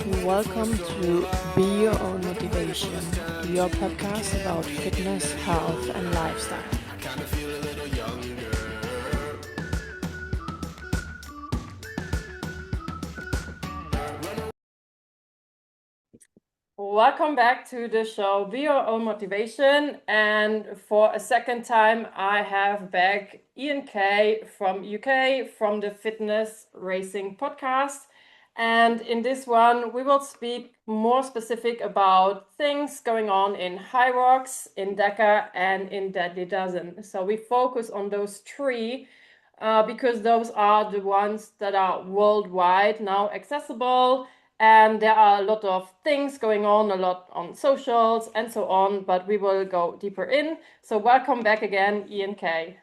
Welcome to Be Your Own Motivation, your podcast about fitness, health, and lifestyle. Welcome back to the show Be Your Own Motivation, and for a second time I have back Ian K from UK from the Fitness Racing Podcast. And in this one, we will speak more specific about things going on in Hyrox, in DEKA, and in Deadly Dozen. So we focus on those three because those are the ones that are worldwide now accessible. And there are a lot of things going on, a lot on socials and so on, but we will go deeper in. So welcome back again, Ian K.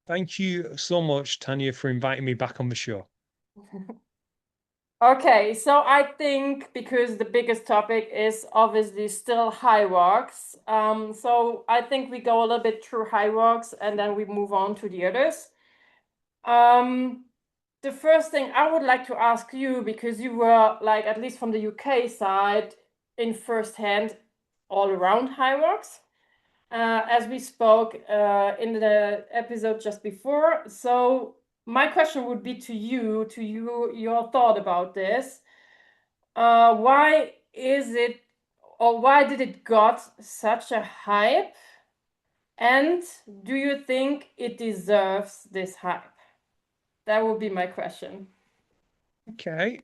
Thank you so much, Tanya, for inviting me back on the show. Okay, so I think because the biggest topic is obviously still Hyrox, so I think we go a little bit through Hyrox and then we move on to the others. The first thing I would like to ask you, because you were like, at least from the UK side, in first hand all around Hyrox, as we spoke in the episode just before. So my question would be to you, your thought about this. Why is it, or why did it got such a hype? And do you think it deserves this hype? That would be my question. Okay.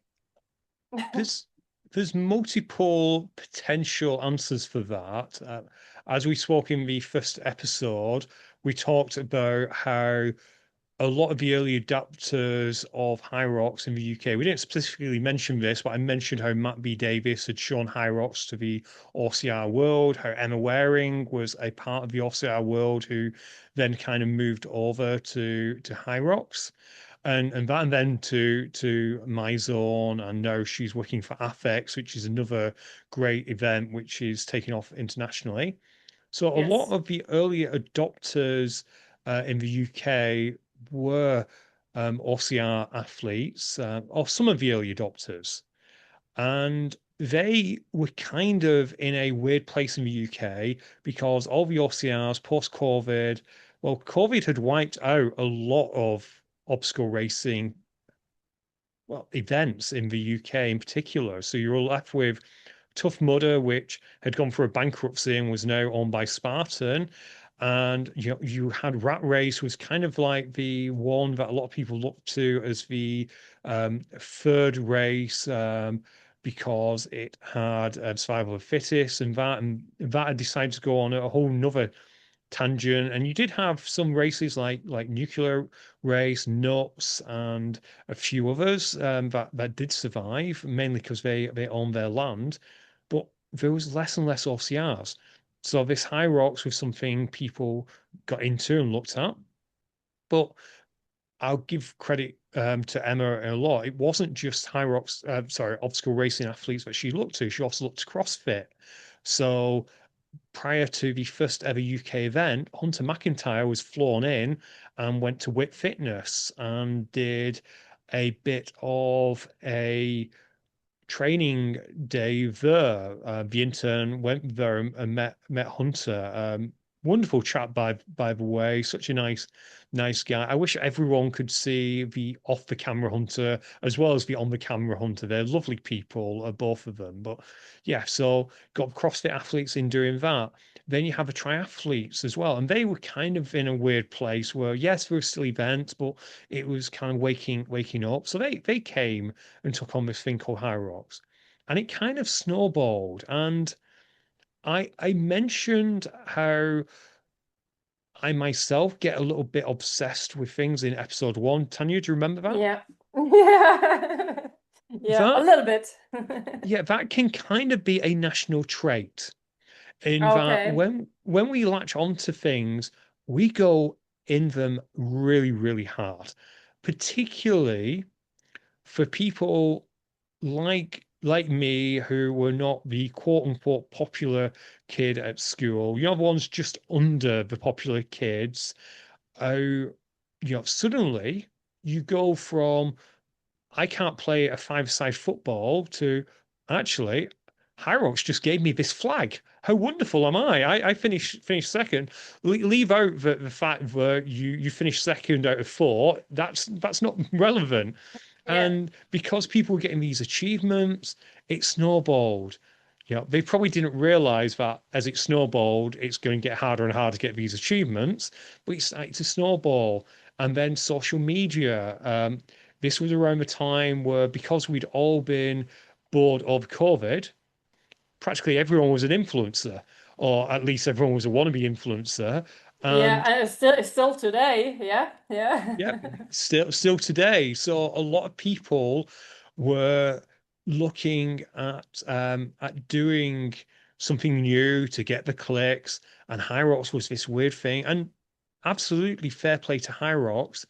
There's multiple potential answers for that. As we spoke in the first episode, we talked about how a lot of the early adapters of Hyrox in the UK, we didn't specifically mention this, but I mentioned how Matt B. Davis had shown Hyrox to the OCR world, how Emma Waring was a part of the OCR world who then kind of moved over to Hyrox. And then to My Zone, and now she's working for AFEX, which is another great event which is taking off internationally. So a lot Yes. of the early adopters in the UK were OCR athletes, or some of the early adopters. And they were kind of in a weird place in the UK because all the OCRs post-COVID, well, COVID had wiped out a lot of obstacle racing, well, events in the UK in particular. So you were left with Tough Mudder, which had gone through a bankruptcy and was now owned by Spartan. And you had Rat Race, was kind of like the one that a lot of people looked to as the third race, because it had survival of the fittest, and that had decided to go on a whole nother tangent. And you did have some races like Nuclear Race, Nuts, and a few others that did survive, mainly because they owned their land. But there was less and less OCRs. So this Hyrox was something people got into and looked at. But I'll give credit to Emma a lot. It wasn't just obstacle racing athletes that she looked to. She also looked to CrossFit. So prior to the first ever UK event, Hunter McIntyre was flown in and went to Whip Fitness and did a bit of a training day there. The intern went there and met Hunter. Wonderful chap by the way, such a nice guy. I wish everyone could see the off the camera Hunter as well as the on the camera Hunter. They're lovely people, both of them. But yeah, so got CrossFit athletes in doing that. Then you have the triathletes as well, and they were kind of in a weird place where yes, there were still events, but it was kind of waking up. So they came and took on this thing called Hyrox, and it kind of snowballed. And I mentioned how I myself get a little bit obsessed with things in episode one. Tanya, do you remember that? Yeah. Yeah. Yeah, a That little bit. yeah, that can kind of be a national trait in that Okay. when we latch onto things, we go in them really hard, particularly for people like me who were not the quote unquote popular kid at school. The ones just under the popular kids. Suddenly you go from I can't play a five-side football to actually Hyrox just gave me this flag. How wonderful am I? I finished second. Leave out the fact that you finished second out of four. That's not relevant. Yeah. And because people were getting these achievements, it snowballed. They probably didn't realize that as it snowballed, it's going to get harder and harder to get these achievements, but it started to snowball. And then social media. This was around the time where, because we'd all been bored of COVID, practically everyone was an influencer, or at least everyone was a wannabe influencer. Yeah, And and it's still today. Yeah, yeah. yeah, still today. So a lot of people were looking at doing something new to get the clicks, and Hyrox was this weird thing. And absolutely fair play to Hyrox.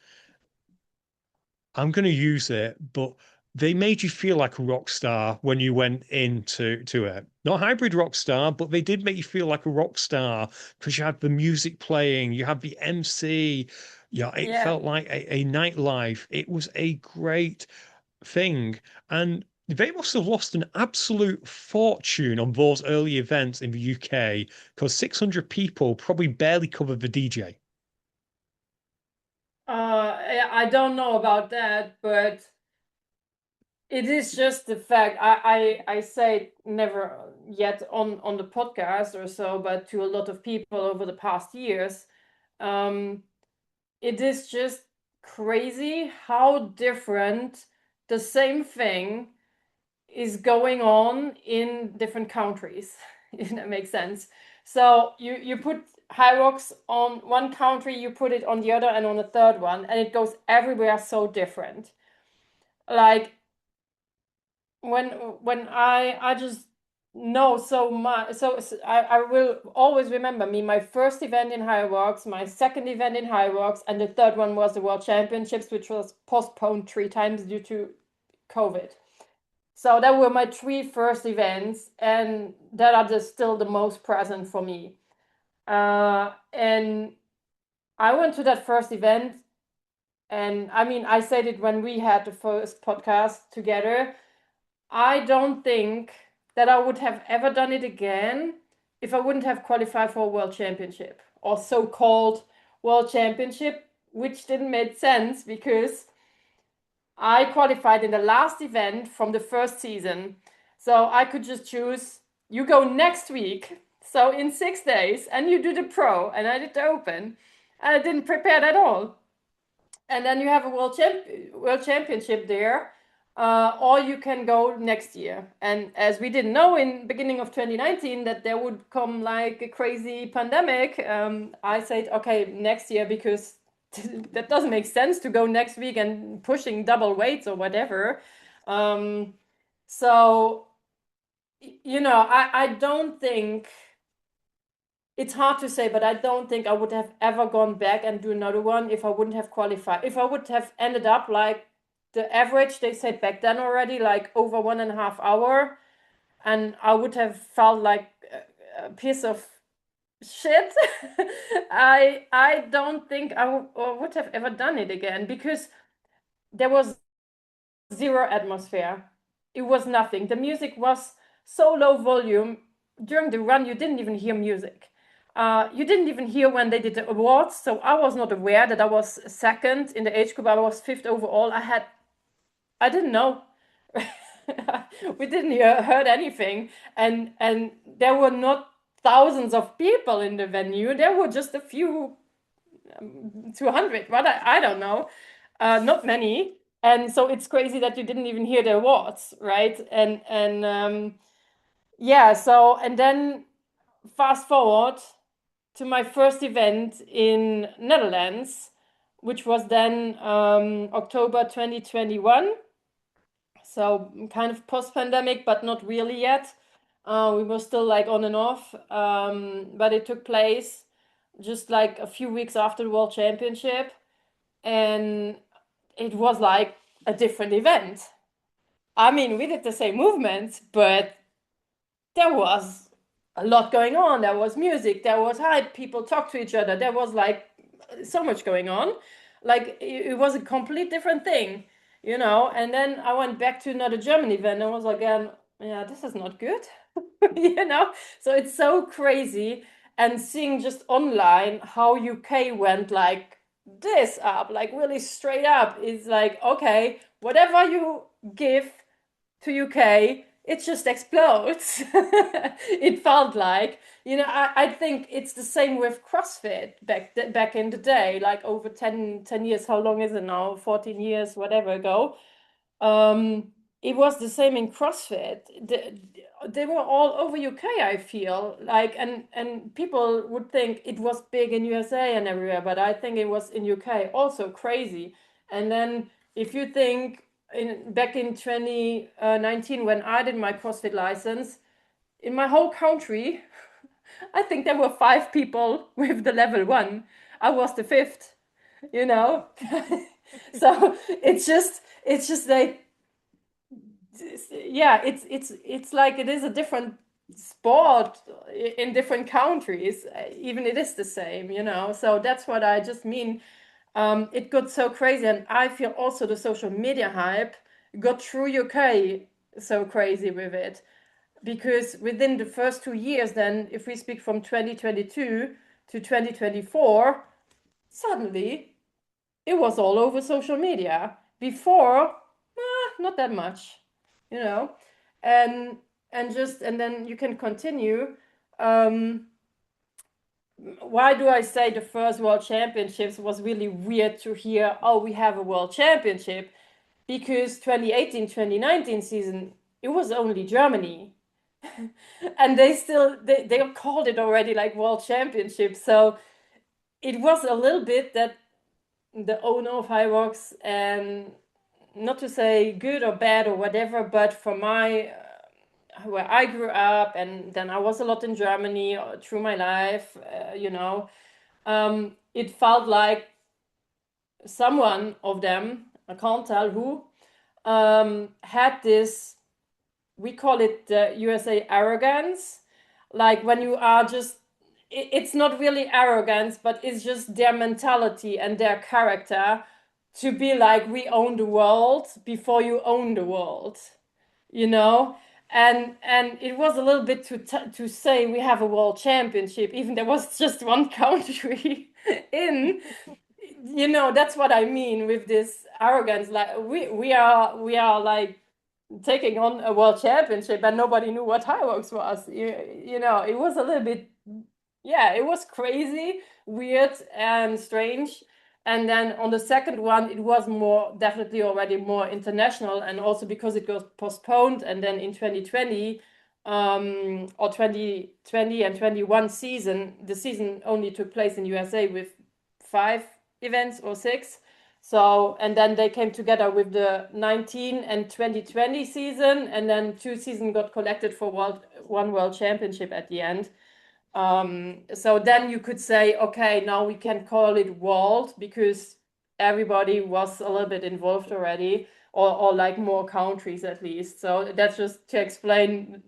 I'm going to use it, but they made you feel like a rock star when you went into it. Not hybrid rock star, but they did make you feel like a rock star because you had the music playing, you had the MC. Yeah, it Yeah. felt like a nightlife. It was a great thing. And they must have lost an absolute fortune on those early events in the UK because 600 people probably barely covered the DJ. I don't know about that, but it is just the fact. I say it never yet on the podcast or so, but to a lot of people over the past years, um, it is just crazy how different the same thing is going on in different countries, if that makes sense. So you put Hyrox on one country, you put it on the other and on the third one, and it goes everywhere so different. Like when I just know so much, I will always remember me my first event in Hyrox, my second event in Hyrox, and the third one was the World Championships, which was postponed 3 times due to COVID. So that were my three first events, and that are just still the most present for me. And I went to that first event, and I mean, I said it when we had the first podcast together. I don't think that I would have ever done it again if I wouldn't have qualified for a world championship or so-called world championship, which didn't make sense because I qualified in the last event from the first season. So I could just choose, you go next week, so in 6 days, and you do the pro, and I did the open. And I didn't prepare at all. And then you have a world championship there, or you can go next year. And as we didn't know in beginning of 2019 that there would come like a crazy pandemic, I said, okay, next year, because that doesn't make sense to go next week and pushing double weights or whatever. Um, so, I don't think it's hard to say, but I don't think I would have ever gone back and do another one if I wouldn't have qualified. If I would have ended up like the average they said back then already, like over 1.5 hour, and I would have felt like a piece of shit. I don't think I would have ever done it again because there was zero atmosphere. It was nothing. The music was so low volume. During the run, you didn't even hear music. You didn't even hear when they did the awards. So I was not aware that I was second in the age group. I was fifth overall. I didn't know. We didn't heard anything, and there were not thousands of people in the venue. There were just a few, 200. But I don't know, not many. And so it's crazy that you didn't even hear the awards, right? And yeah. So and then fast forward to my first event in Netherlands, which was then October 2021. So kind of post-pandemic, but not really yet. We were still like on and off, but it took place just like a few weeks after the World Championship, and it was like a different event. I mean, we did the same movements, but there was a lot going on. There was music, there was hype, people talked to each other, there was like so much going on. Like it was a complete different thing. you know. And then I went back to another German event and was again, yeah, this is not good, you know. So it's so crazy. And seeing just online how UK went like this up, like really straight up, is like, okay, whatever you give to UK, it just explodes. It felt like, you know, I think it's the same with CrossFit back in the day, like over 10 years. How long is it now? 14 years, whatever ago. Um, it was the same in CrossFit. They were all over UK, I feel like, and people would think it was big in USA and everywhere, but I think it was in UK also crazy. And then if you think back in 2019 when I did my CrossFit license, in my whole country, I think there were 5 people with the level 1. I was the fifth, you know. So it's just like, yeah, it's like it is a different sport in different countries, even it is the same, you know. So that's what I just mean. It got so crazy, and I feel also the social media hype got through UK so crazy with it, because within the first 2 years, then if we speak from 2022 to 2024, suddenly it was all over social media. Before, not that much, you know. And and then you can continue. Um, why do I say the first World Championships was really weird to hear, oh, we have a World Championship? Because 2018, 2019 season, it was only Germany. And they called it already like World Championship. So it was a little bit that the owner of Hyrox, and not to say good or bad or whatever, but for my where I grew up, and then I was a lot in Germany through my life, you know, it felt like someone of them, I can't tell who, had this, we call it the USA arrogance, like when you are just, it's not really arrogance, but it's just their mentality and their character to be like, we own the world before you own the world, you know. And it was a little bit to say we have a world championship, even there was just one country in, you know. That's what I mean with this arrogance, like we are like taking on a world championship, and nobody knew what Hyrox was. You know, it was a little bit, yeah, it was crazy, weird, and strange. And then on the second one, it was more definitely already more international, and also because it got postponed. And then in 2020, or 2020 and 21 season, the season only took place in USA with 5 events or 6. So, and then they came together with the 19 and 2020 season, and then 2 seasons got collected for one world championship at the end. So then you could say, okay, now we can call it world because everybody was a little bit involved already, or like more countries at least. So that's just to explain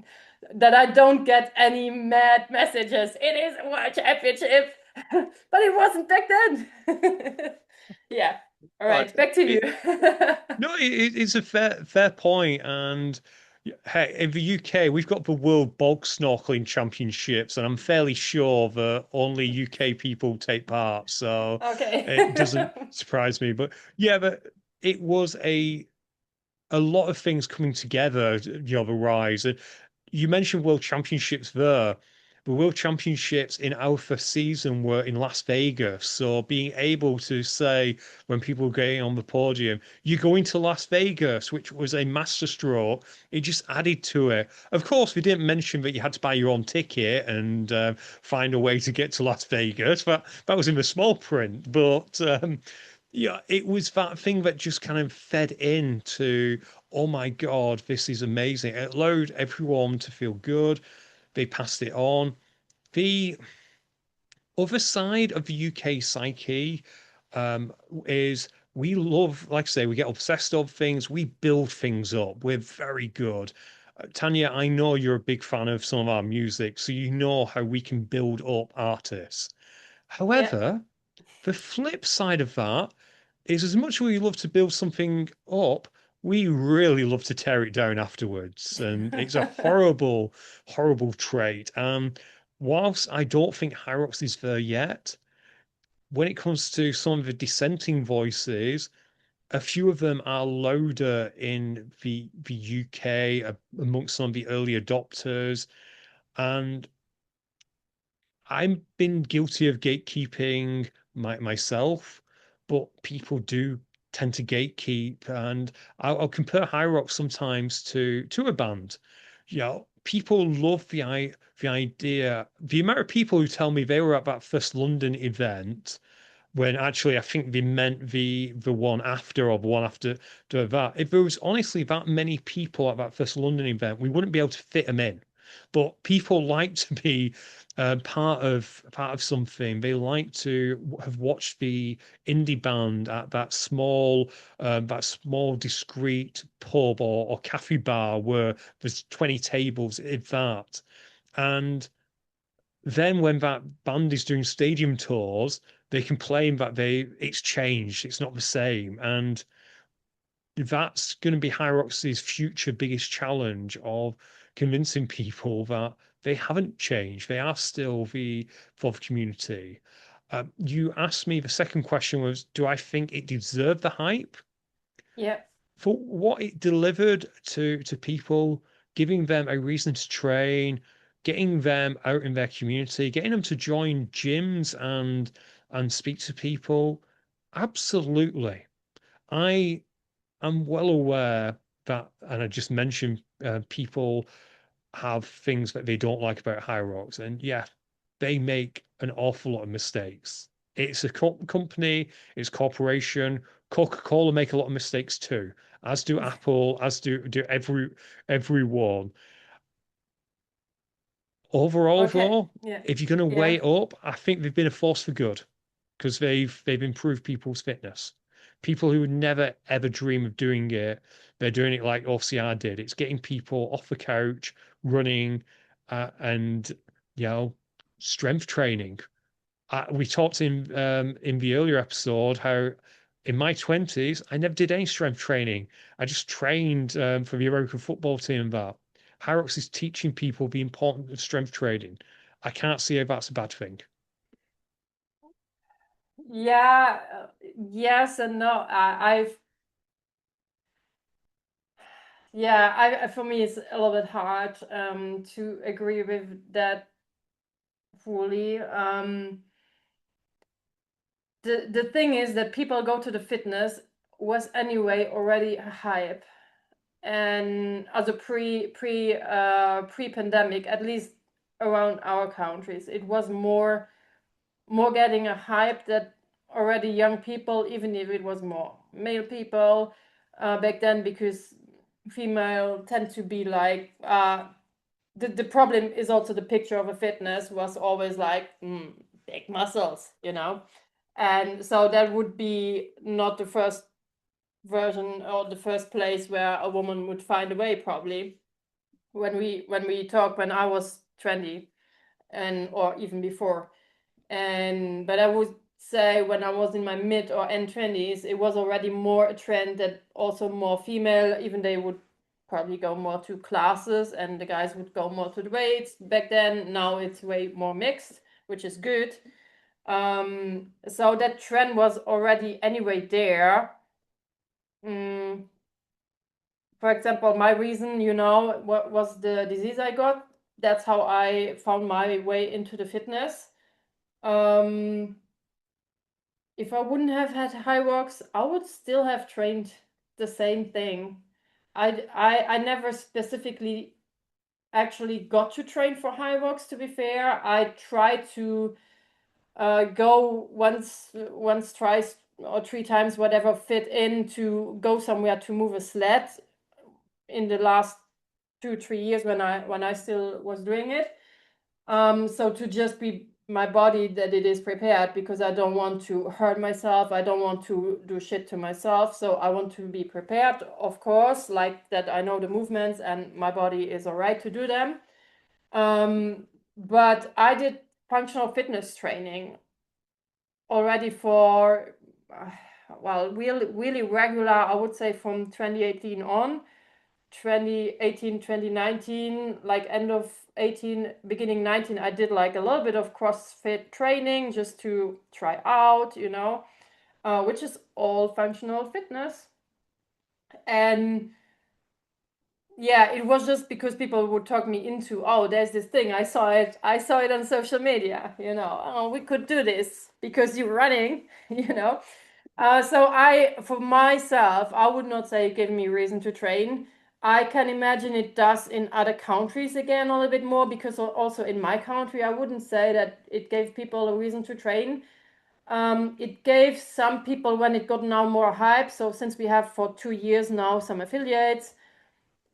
that I don't get any mad messages. It is a world championship, but it wasn't back then. Yeah. All Right. right, back to you. No, it's a fair point. And hey, in the UK, we've got the World Bog Snorkeling Championships, and I'm fairly sure that only UK people take part. So Okay. it doesn't surprise me. But yeah, but it was a lot of things coming together, the rise. And you mentioned World Championships there. The World Championships in our first season were in Las Vegas. So being able to say when people were getting on the podium, you're going to Las Vegas, which was a masterstroke, it just added to it. Of course, we didn't mention that you had to buy your own ticket and find a way to get to Las Vegas. That was in the small print. But yeah, it was that thing that just kind of fed into, oh my God, this is amazing. It allowed everyone to feel good. They passed it on. The other side of the UK psyche is we love, like I say, we get obsessed of things, we build things up. We're very good. Tanya, I know you're a big fan of some of our music, so you know how we can build up artists. Yeah. However, the flip side of that, is as much as we love to build something up, we really love to tear it down afterwards. And it's a horrible, horrible trait. Whilst I don't think Hyrox is there yet, when it comes to some of the dissenting voices, a few of them are louder in the UK amongst some of the early adopters. And I've been guilty of gatekeeping myself, but people do tend to gatekeep, and I'll compare Hyrox sometimes to a band. You know, people love the idea. The amount of people who tell me they were at that first London event when actually I think they meant the one after or the one after that. If there was honestly that many people at that first London event, we wouldn't be able to fit them in. But people like to be part of something. They like to have watched the indie band at that small discreet pub or cafe bar where there's 20 tables, if that. And then when that band is doing stadium tours, they complain that it's changed, it's not the same. And that's going to be Hyrox's future biggest challenge of convincing people that they haven't changed. They are still the FOV community. You asked me, the second question was, do I think it deserved the hype? Yeah. For what it delivered to people, giving them a reason to train, getting them out in their community, getting them to join gyms and speak to people. Absolutely. I am well aware that, and I just mentioned people have things that they don't like about Hyrox, and yeah, they make an awful lot of mistakes. It's a company, it's corporation. Coca-Cola make a lot of mistakes too, as do Apple, as do everyone. Overall, Okay. though, Yeah. if you're going to weigh Yeah. it up, I think they've been a force for good because they've improved people's fitness. People who would never ever dream of doing it, they're doing it like OCR did. It's getting people off the couch, running, and you know, strength training. We talked in the earlier episode how in my 20s I never did any strength training. I just trained for the American football team. That Hyrox is teaching people the importance of strength training. I can't see how that's a bad thing. Yeah. Yes and no. I've Yeah, for me it's a little bit hard to agree with that fully. The thing is that people go to the fitness was anyway already a hype, and as a pre-pandemic, at least around our countries, it was more getting a hype that already young people, even if it was more male people back then, because female tend to be like the problem is also the picture of a fitness was always like big muscles, and so that would be not the first version or the first place where a woman would find a way, probably when we talk when I was 20 and or even before. And but I would say when I was in my mid or end 20s, it was already more a trend that also more female, even they would probably go more to classes and the guys would go more to the weights back then. Now it's way more mixed, which is good. So that trend was already anyway there. Mm, for example, my reason, what was the disease I got. That's how I found my way into the fitness. Um, if I wouldn't have had Hyrox, I would still have trained the same thing. I never specifically actually got to train for Hyrox, to be fair. I tried to go once, twice, or three times, whatever fit in, to go somewhere to move a sled in the last 2-3 years when I still was doing it. So to just be my body that it is prepared, because I don't want to hurt myself. I don't want to do shit to myself. So I want to be prepared, of course, like that. I know the movements and my body is all right to do them. But I did functional fitness training already for well, really regular, I would say from 2018 on. 2018, 2019, like end of 18, beginning 19, I did like a little bit of CrossFit training just to try out, which is all functional fitness. And yeah, it was just because people would talk me into, oh, there's this thing, I saw it on social media, oh, we could do this because you're running, so for myself, I would not say it gave me reason to train. I can imagine it does in other countries again a little bit more, because also in my country, I wouldn't say that it gave people a reason to train. It gave some people when it got now more hype. So since we have for 2 years now some affiliates,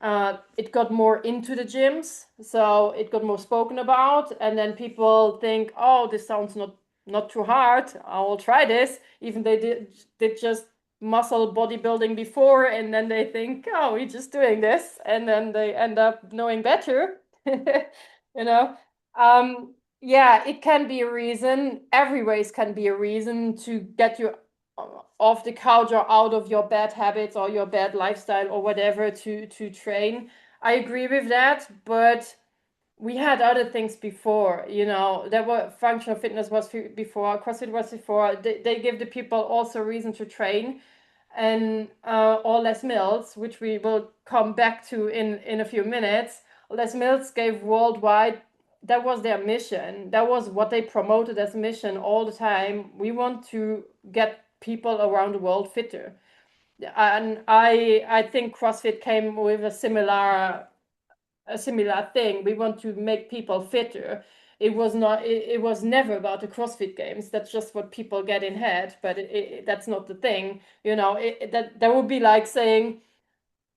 it got more into the gyms, so it got more spoken about, and then people think, oh, this sounds not too hard, I will try this, even they did just muscle bodybuilding before, and then they think, oh, we're just doing this, and then they end up knowing better. you know yeah, it can be a reason. Every race can be a reason to get you off the couch or out of your bad habits or your bad lifestyle or whatever to train. I agree with that, but we had other things before. There were functional fitness was before, CrossFit was before. They give the people also reason to train, and or Les Mills, which we will come back to in a few minutes. Les Mills gave worldwide. That was their mission. That was what they promoted as mission all the time. We want to get people around the world fitter, and I think CrossFit came with a similar thing. We want to make people fitter. It was not. It was never about the CrossFit Games. That's just what people get in head, but that's not the thing. That would be like saying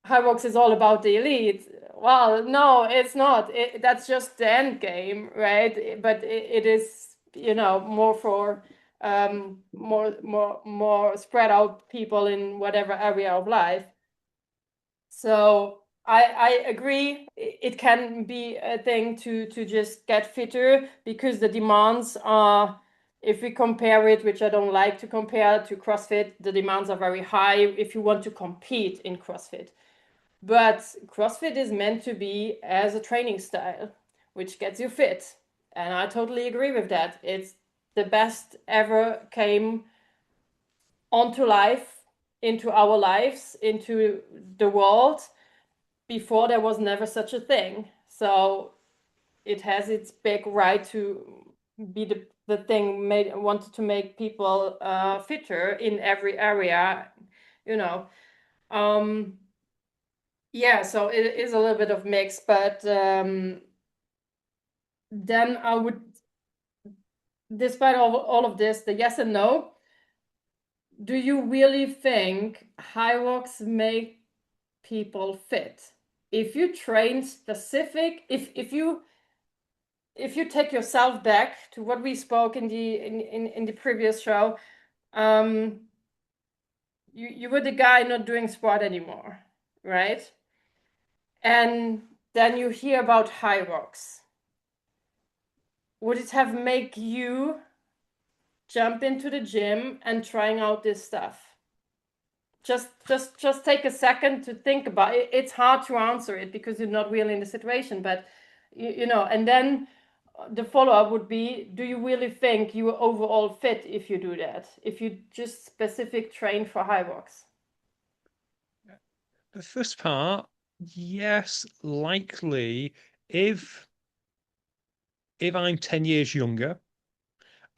Hyrox is all about the elite. Well, no, it's not. That's just the end game, right? But it is, more for more spread out people in whatever area of life. So I agree. It can be a thing to just get fitter, because the demands are, if we compare it, which I don't like to compare to CrossFit, the demands are very high if you want to compete in CrossFit. But CrossFit is meant to be as a training style, which gets you fit. And I totally agree with that. It's the best ever came onto life, into our lives, into the world. Before, there was never such a thing. So it has its big right to be the thing wanted to make people fitter in every area, you know. Yeah, so it is a little bit of mix, but then I would, despite all of this, the yes and no, do you really think Hyrox make people fit? If you train specific, if you take yourself back to what we spoke in the previous show, you were the guy not doing sport anymore, right? And then you hear about Hyrox. Would it have make you jump into the gym and trying out this stuff? Just take a second to think about it. It's hard to answer it because you're not really in the situation, but and then the follow-up would be, do you really think you are overall fit if you do that, if you just specific train for Hyrox? The first part, yes, likely if I'm 10 years younger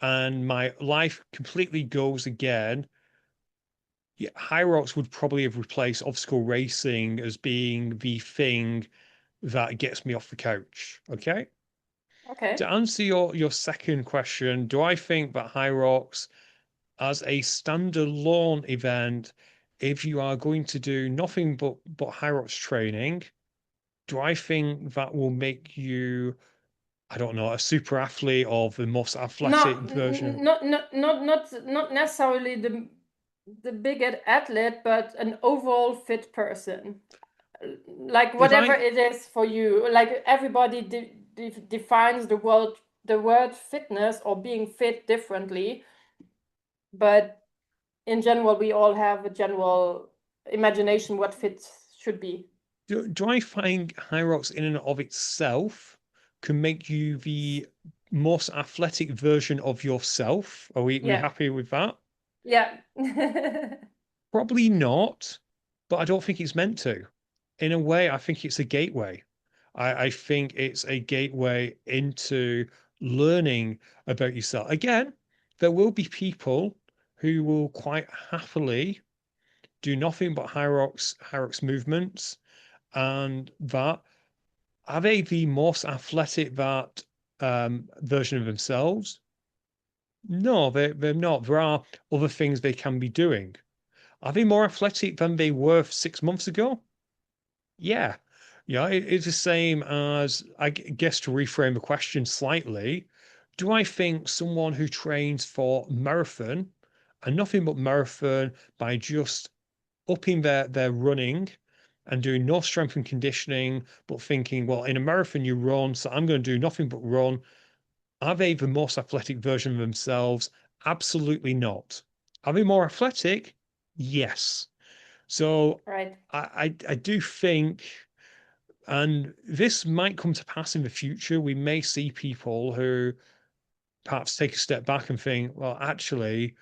and my life completely goes again, yeah, Hyrox would probably have replaced obstacle racing as being the thing that gets me off the couch. Okay. Okay. To answer your second question, do I think that Hyrox as a standalone event, if you are going to do nothing but Hyrox training, do I think that will make you, I don't know, a super athlete or the most athletic Not version? not necessarily the big athlete, but an overall fit person. Like If whatever I it is for you. Like everybody defines the word fitness or being fit differently, but in general, we all have a general imagination what fit should be. Do I find Hyrox in and of itself can make you the most athletic version of yourself? Are we Yeah. happy with that? Yeah. Probably not, but I don't think it's meant to. In a way, I think it's a gateway. I think it's a gateway into learning about yourself. Again, there will be people who will quite happily do nothing but Hyrox movements, and that are they the most athletic that version of themselves? No, they're not. There are other things they can be doing. Are they more athletic than they were 6 months ago? Yeah. Yeah, it's the same as, I guess, to reframe the question slightly. Do I think someone who trains for marathon and nothing but marathon by just upping their running and doing no strength and conditioning, but thinking, well, in a marathon you run, so I'm going to do nothing but run. Are they the most athletic version of themselves? Absolutely not. Are they more athletic? Yes. So Right. I do think, and this might come to pass in the future, we may see people who perhaps take a step back and think, well, actually,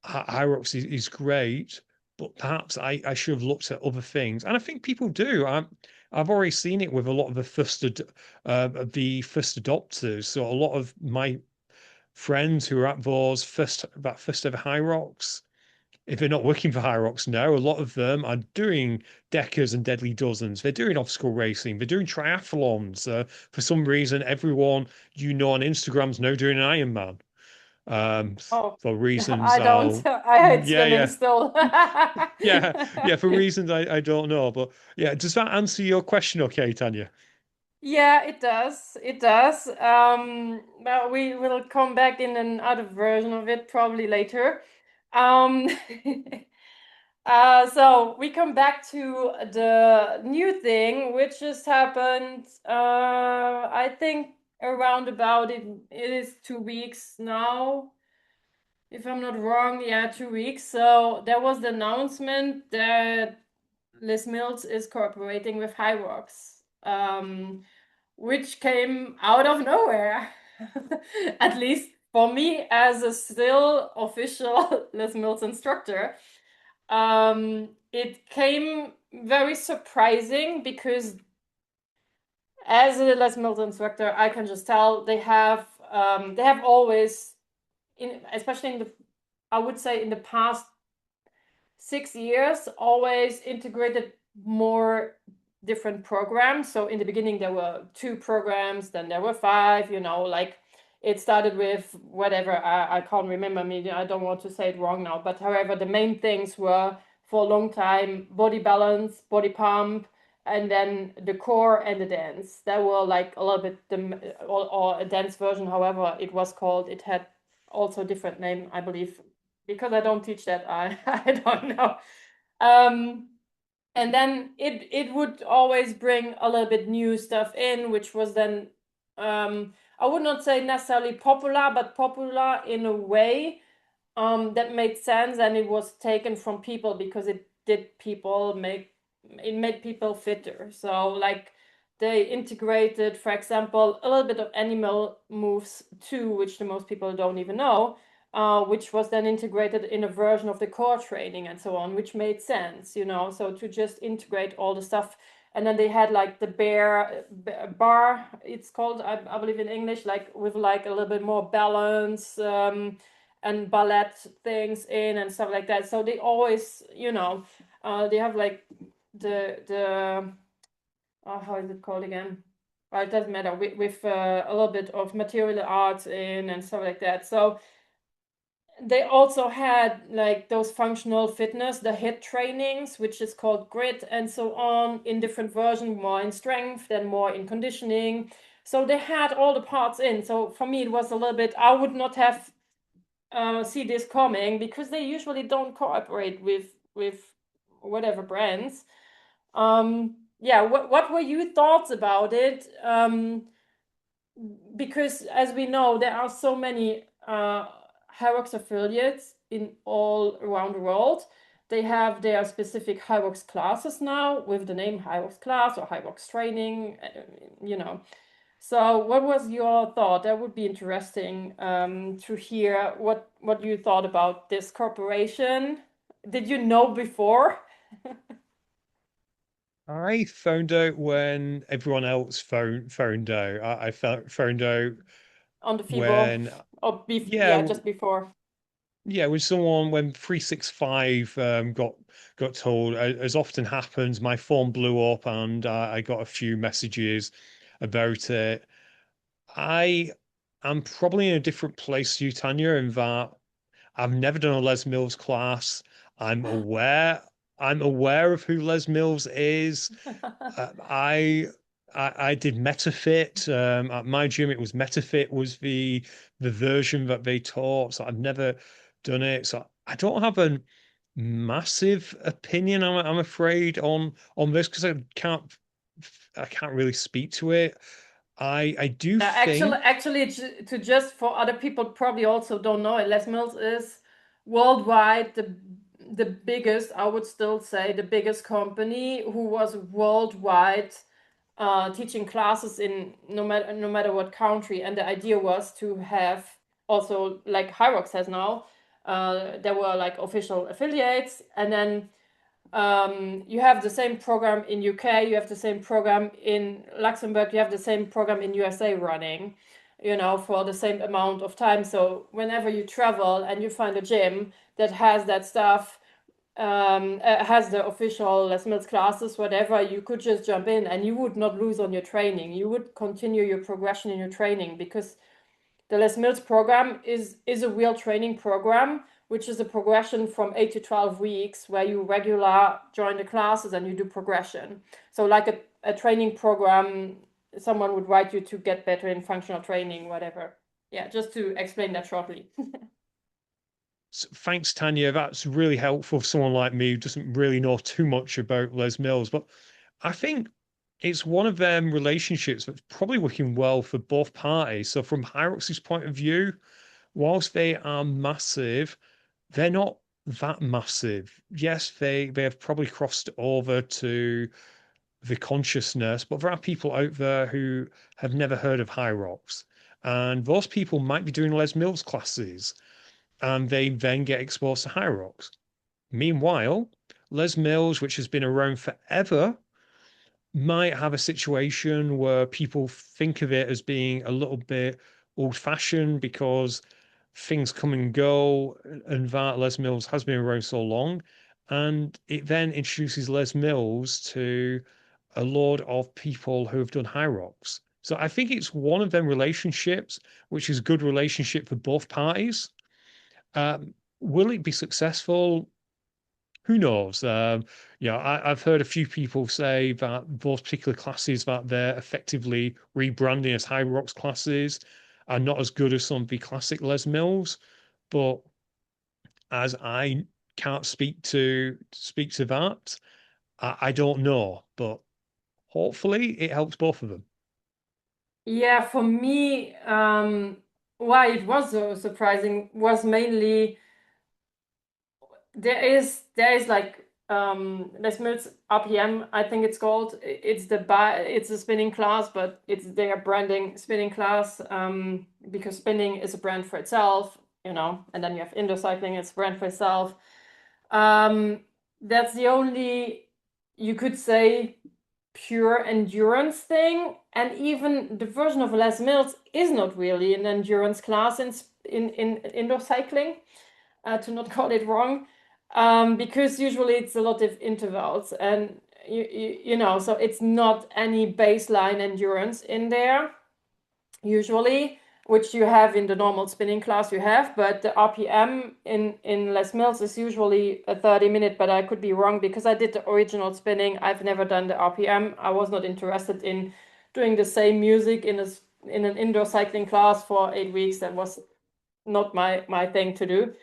Hyrox is great, but perhaps I should have looked at other things. And I think people do. I've already seen it with a lot of the first adopters. So a lot of my friends who are at those first ever Hyrox, if they're not working for Hyrox now, a lot of them are doing DEKAs and Deadly Dozens. They're doing obstacle racing. They're doing triathlons. For some reason, everyone on Instagram's now doing an Ironman. Oh, For reasons I don't. I'll, I hate yeah, swimming yeah, still. yeah, yeah, for reasons I don't know. But yeah, does that answer your question okay, Tanya? Yeah, it does. It does. But we will come back in another version of it probably later. Um, so we come back to the new thing, which just happened. I think around about it is 2 weeks now, if I'm not wrong. Yeah, 2 weeks. So there was the announcement that Les Mills is cooperating with Hyrox, which came out of nowhere. At least for me, as a still official Les Mills instructor. It came very surprising because as a Les Mills instructor, I can just tell they have always especially in the I would say in the past 6 years always integrated more different programs. So in the beginning there were 2 programs, then there were 5, like it started with whatever, I can't remember, I don't want to say it wrong now, but however, the main things were for a long time body balance, body pump, and then the core and the dance. That were like a little bit or a dance version, however it was called. It had also a different name, I believe, because I don't teach that. I don't know. Um, and then it would always bring a little bit new stuff in, which was then I would not say necessarily popular, but popular in a way that made sense, and it was taken from people because it made people fitter. So like they integrated, for example, a little bit of animal moves too, which the most people don't even know, which was then integrated in a version of the core training and so on, which made sense, so to just integrate all the stuff. And then they had like the bar, it's called, I believe in English, like with like a little bit more balance, and ballet things in and stuff like that. So they always, they have like the how is it called again? Well, it doesn't matter, with a little bit of material arts in and stuff like that. So they also had like those functional fitness, the HIIT trainings, which is called grit and so on, in different versions, more in strength, then more in conditioning. So they had all the parts in. So for me, it was a little bit, I would not have see this coming because they usually don't cooperate with whatever brands. Yeah, what were your thoughts about it? Because as we know, there are so many Hyrox affiliates, in all around the world. They have their specific Hyrox classes now with the name Hyrox class or Hyrox training, you know. So what was your thought? That would be interesting to hear what you thought about this corporation. Did you know before? I found out when everyone else found out. I found out On the FIBO when, or yeah, yeah, just before. yeah, with someone when 365 got told, as often happens, my phone blew up and I got a few messages about it. I am probably in a different place to you, Tanya, in that I've never done a Les Mills class. I'm aware. I'm aware of who Les Mills is. Uh, I, I did MetaFit. At my gym, it was MetaFit was the version that they taught. So I've never done it. So I don't have a massive opinion. I'm afraid on this because I can't really speak to it. I do Yeah, think. actually, to just for other people probably also don't know it, Les Mills is worldwide the biggest, I would still say, the biggest company who was worldwide teaching classes in no matter what country. And the idea was to have also like Hyrox has now. There were like official affiliates, and then you have the same program in UK, you have the same program in Luxembourg, you have the same program in USA running, you know, for the same amount of time. So whenever you travel and you find a gym that has that stuff, has the official Les Mills classes, whatever, you could just jump in and you would not lose on your training. You would continue your progression in your training because the Les Mills program is a real training program, which is a progression from 8 to 12 weeks where you regular join the classes and you do progression. So like a training program, someone would write you to get better in functional training, whatever. Yeah, just to explain that shortly. Thanks, Tanya. That's really helpful for someone like me who doesn't really know too much about Les Mills. But I think it's one of them relationships that's probably working well for both parties. So from Hyrox's point of view, whilst they are massive, they're not that massive. Yes, they have probably crossed over to the consciousness, but there are people out there who have never heard of Hyrox. And those people might be doing Les Mills classes and they then get exposed to Hyrox. Meanwhile, Les Mills, which has been around forever, might have a situation where people think of it as being a little bit old fashioned because things come and go, and that Les Mills has been around so long. And it then introduces Les Mills to a load of people who have done Hyrox. So I think it's one of them relationships, which is a good relationship for both parties. Will it be successful? Who knows? I've heard a few people say that those particular classes that they're effectively rebranding as Hyrox classes are not as good as some of the classic Les Mills. But as I can't speak to that, I don't know. But hopefully, it helps both of them. Yeah, for me, why it was so surprising was mainly there is like Les Mills RPM, I think it's called. It's a spinning class, but it's their branding spinning class because spinning is a brand for itself, you know, and then you have indoor cycling, it's a brand for itself. Um, that's the only, you could say, pure endurance thing, and even the version of Les Mills is not really an endurance class in indoor cycling, to not call it wrong, because usually it's a lot of intervals and you know, so it's not any baseline endurance in there usually, which you have in the normal spinning class you have, but the RPM in Les Mills is usually a 30-minute, but I could be wrong because I did the original spinning. I've never done the RPM. I was not interested in doing the same music in an indoor cycling class for 8 weeks. That was not my thing to do.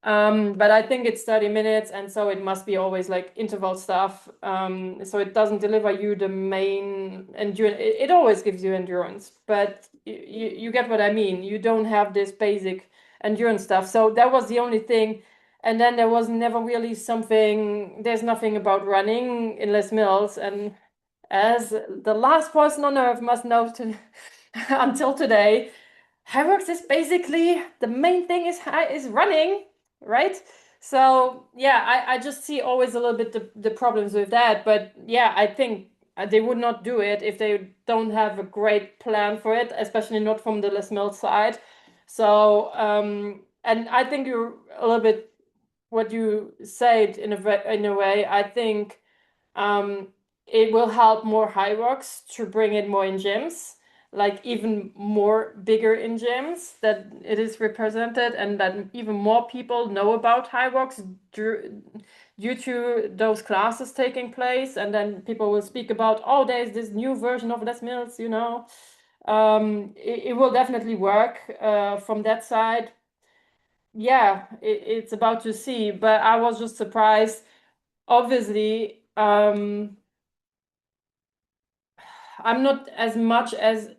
But I think it's 30 minutes, and so it must be always like interval stuff. So it doesn't deliver you the main endurance. It always gives you endurance, but you get what I mean. You don't have this basic endurance stuff. So that was the only thing And then there was never really something, there's nothing about running in Les Mills. And as the last person on earth must know until today, Hyrox is basically the main thing is running, right? So yeah, I just see always a little bit the problems with that. But yeah, I think they would not do it if they don't have a great plan for it, especially not from the Les Mills side. So and I think you're a little bit what you said in a way. I think um, it will help more high rocks to bring it more in gyms, like even more bigger in gyms that it is represented, and that even more people know about high rocks due to those classes taking place. And then people will speak about, oh, there's this new version of Les Mills, you know. It will definitely work from that side. Yeah, it's about to see, but I was just surprised. Obviously, I'm not as much as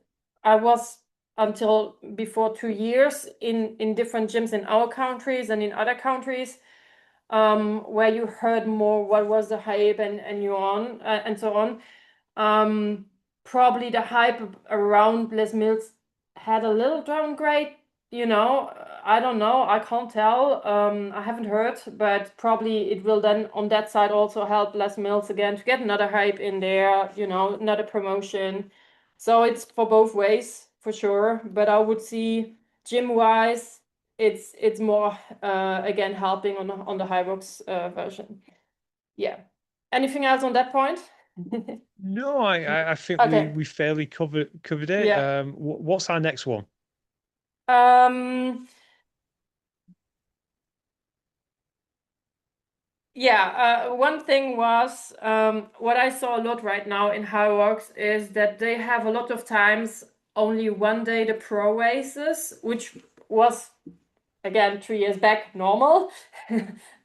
I was until before 2 years in different gyms in our countries and in other countries, where you heard more what was the hype and you on and so on. Um, Probably the hype around Les Mills had a little downgrade, you know. I don't know, I can't tell. I haven't heard, but probably it will then on that side also help Les Mills again to get another hype in there, you know, another promotion. So it's for both ways for sure. But I would see gym wise, it's more again helping on the Hyrox version. Yeah. Anything else on that point? No, I think Okay. we fairly covered it. Yeah. What's our next one? Um, yeah, one thing was what I saw a lot right now in Hyrox is that they have a lot of times only one day the pro races, which was again 3 years back normal.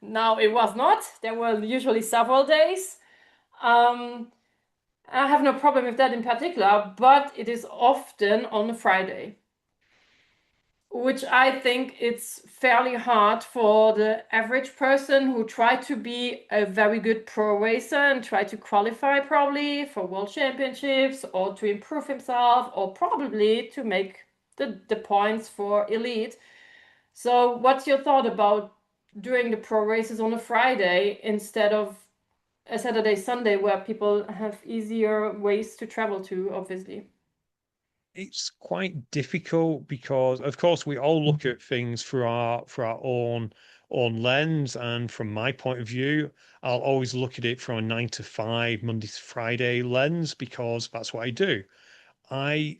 Now it was not. There were usually several days. Um, I have no problem with that in particular, but it is often on a Friday, which I think it's fairly hard for the average person who try to be a very good pro racer and try to qualify probably for world championships or to improve himself or probably to make the points for elite. So what's your thought about doing the pro races on a Friday instead of a Saturday, Sunday where people have easier ways to travel to, obviously? It's quite difficult because, of course, we all look at things through our own lens. And from my point of view, I'll always look at it from a 9 to 5, Monday to Friday lens because that's what I do. I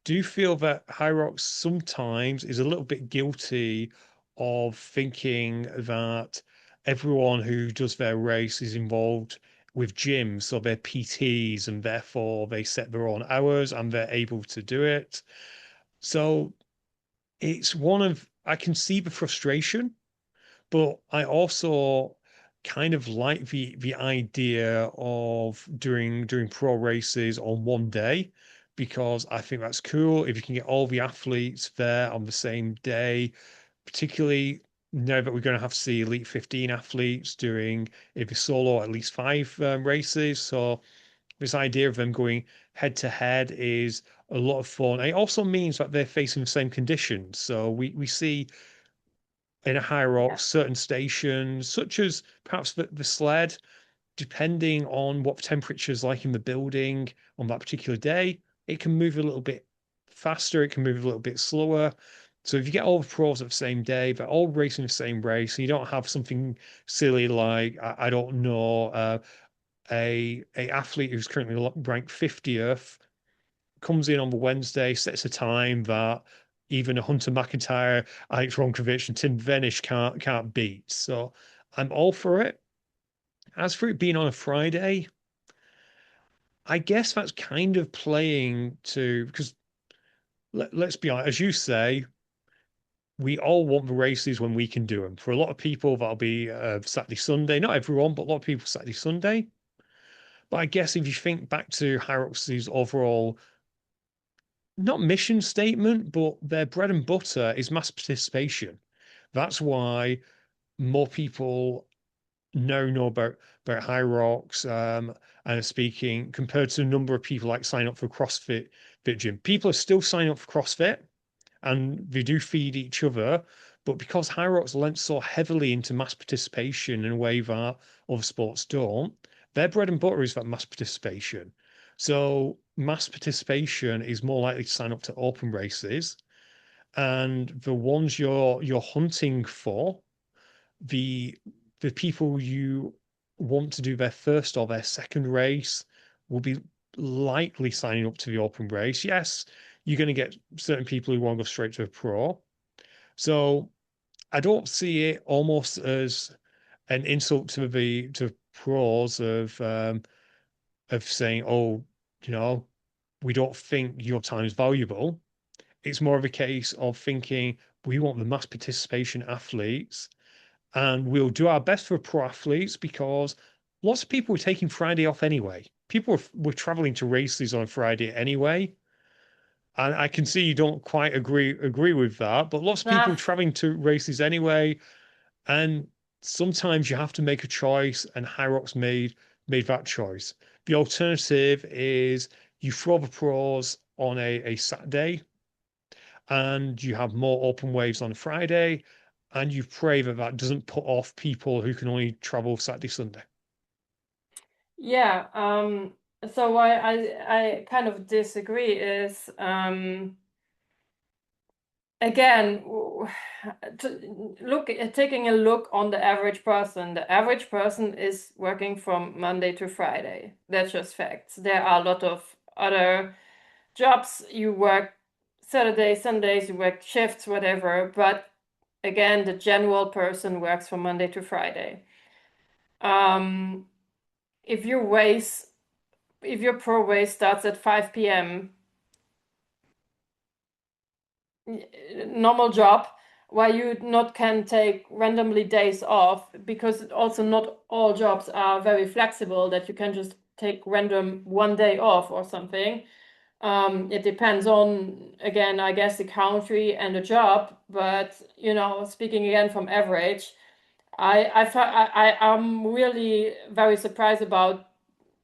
do feel that Hyrox sometimes is a little bit guilty of thinking that everyone who does their race is involved with gyms, so they're PTs, and therefore they set their own hours and they're able to do it. So it's one of, I can see the frustration, but I also kind of like the idea of doing pro races on one day because I think that's cool. If you can get all the athletes there on the same day, particularly now that we're going to have to see Elite 15 athletes doing, if it's solo, at least 5 races. So this idea of them going head to head is a lot of fun. It also means that they're facing the same conditions. So we see in a Hyrox Yeah. certain stations, such as perhaps the sled, depending on what the temperature is like in the building on that particular day, it can move a little bit faster, it can move a little bit slower. So if you get all the pros at the same day, they're all racing the same race, and you don't have something silly like I don't know a athlete who's currently ranked 50th comes in on the Wednesday, sets a time that even a Hunter McIntyre, Alex Ronkovich, and Tim Venish can't beat. So I'm all for it. As for it being on a Friday, I guess that's kind of playing to because let's be honest, as you say, we all want the races when we can do them. For a lot of people, that'll be Saturday, Sunday. Not everyone, but a lot of people Saturday, Sunday. But I guess if you think back to Hyrox's overall not mission statement, but their bread and butter is mass participation. That's why more people know about Hyrox and are speaking compared to the number of people like sign up for CrossFit gym. People are still signing up for CrossFit and they do feed each other, but because Hyrox lent so heavily into mass participation in a way that other sports don't, their bread and butter is that mass participation. So mass participation is more likely to sign up to open races, and the ones you're hunting for, the people you want to do their first or their second race will be likely signing up to the open race. Yes, you're going to get certain people who want to go straight to a pro. So I don't see it almost as an insult to the pros of saying, oh, you know, we don't think your time is valuable. It's more of a case of thinking we want the mass participation athletes, and we'll do our best for pro athletes because lots of people were taking Friday off anyway. People were traveling to races on Friday anyway. And I can see you don't quite agree with that, but lots of people Nah, traveling to races anyway. And sometimes you have to make a choice, and Hyrox made that choice. The alternative is you throw the pros on a Saturday, and you have more open waves on Friday, and you pray that that doesn't put off people who can only travel Saturday, Sunday. yeah. So why I kind of disagree is again, taking a look on the average person. The average person is working from Monday to Friday. That's just facts. There are a lot of other jobs. You work Saturdays, Sundays, you work shifts, whatever. But again, the general person works from Monday to Friday. Um, if your race, if your pro race starts at 5 p.m., normal job where you not can take randomly days off, because also not all jobs are very flexible that you can just take random one day off or something. It depends on, again, I guess the country and the job, but speaking again from average, I'm really very surprised about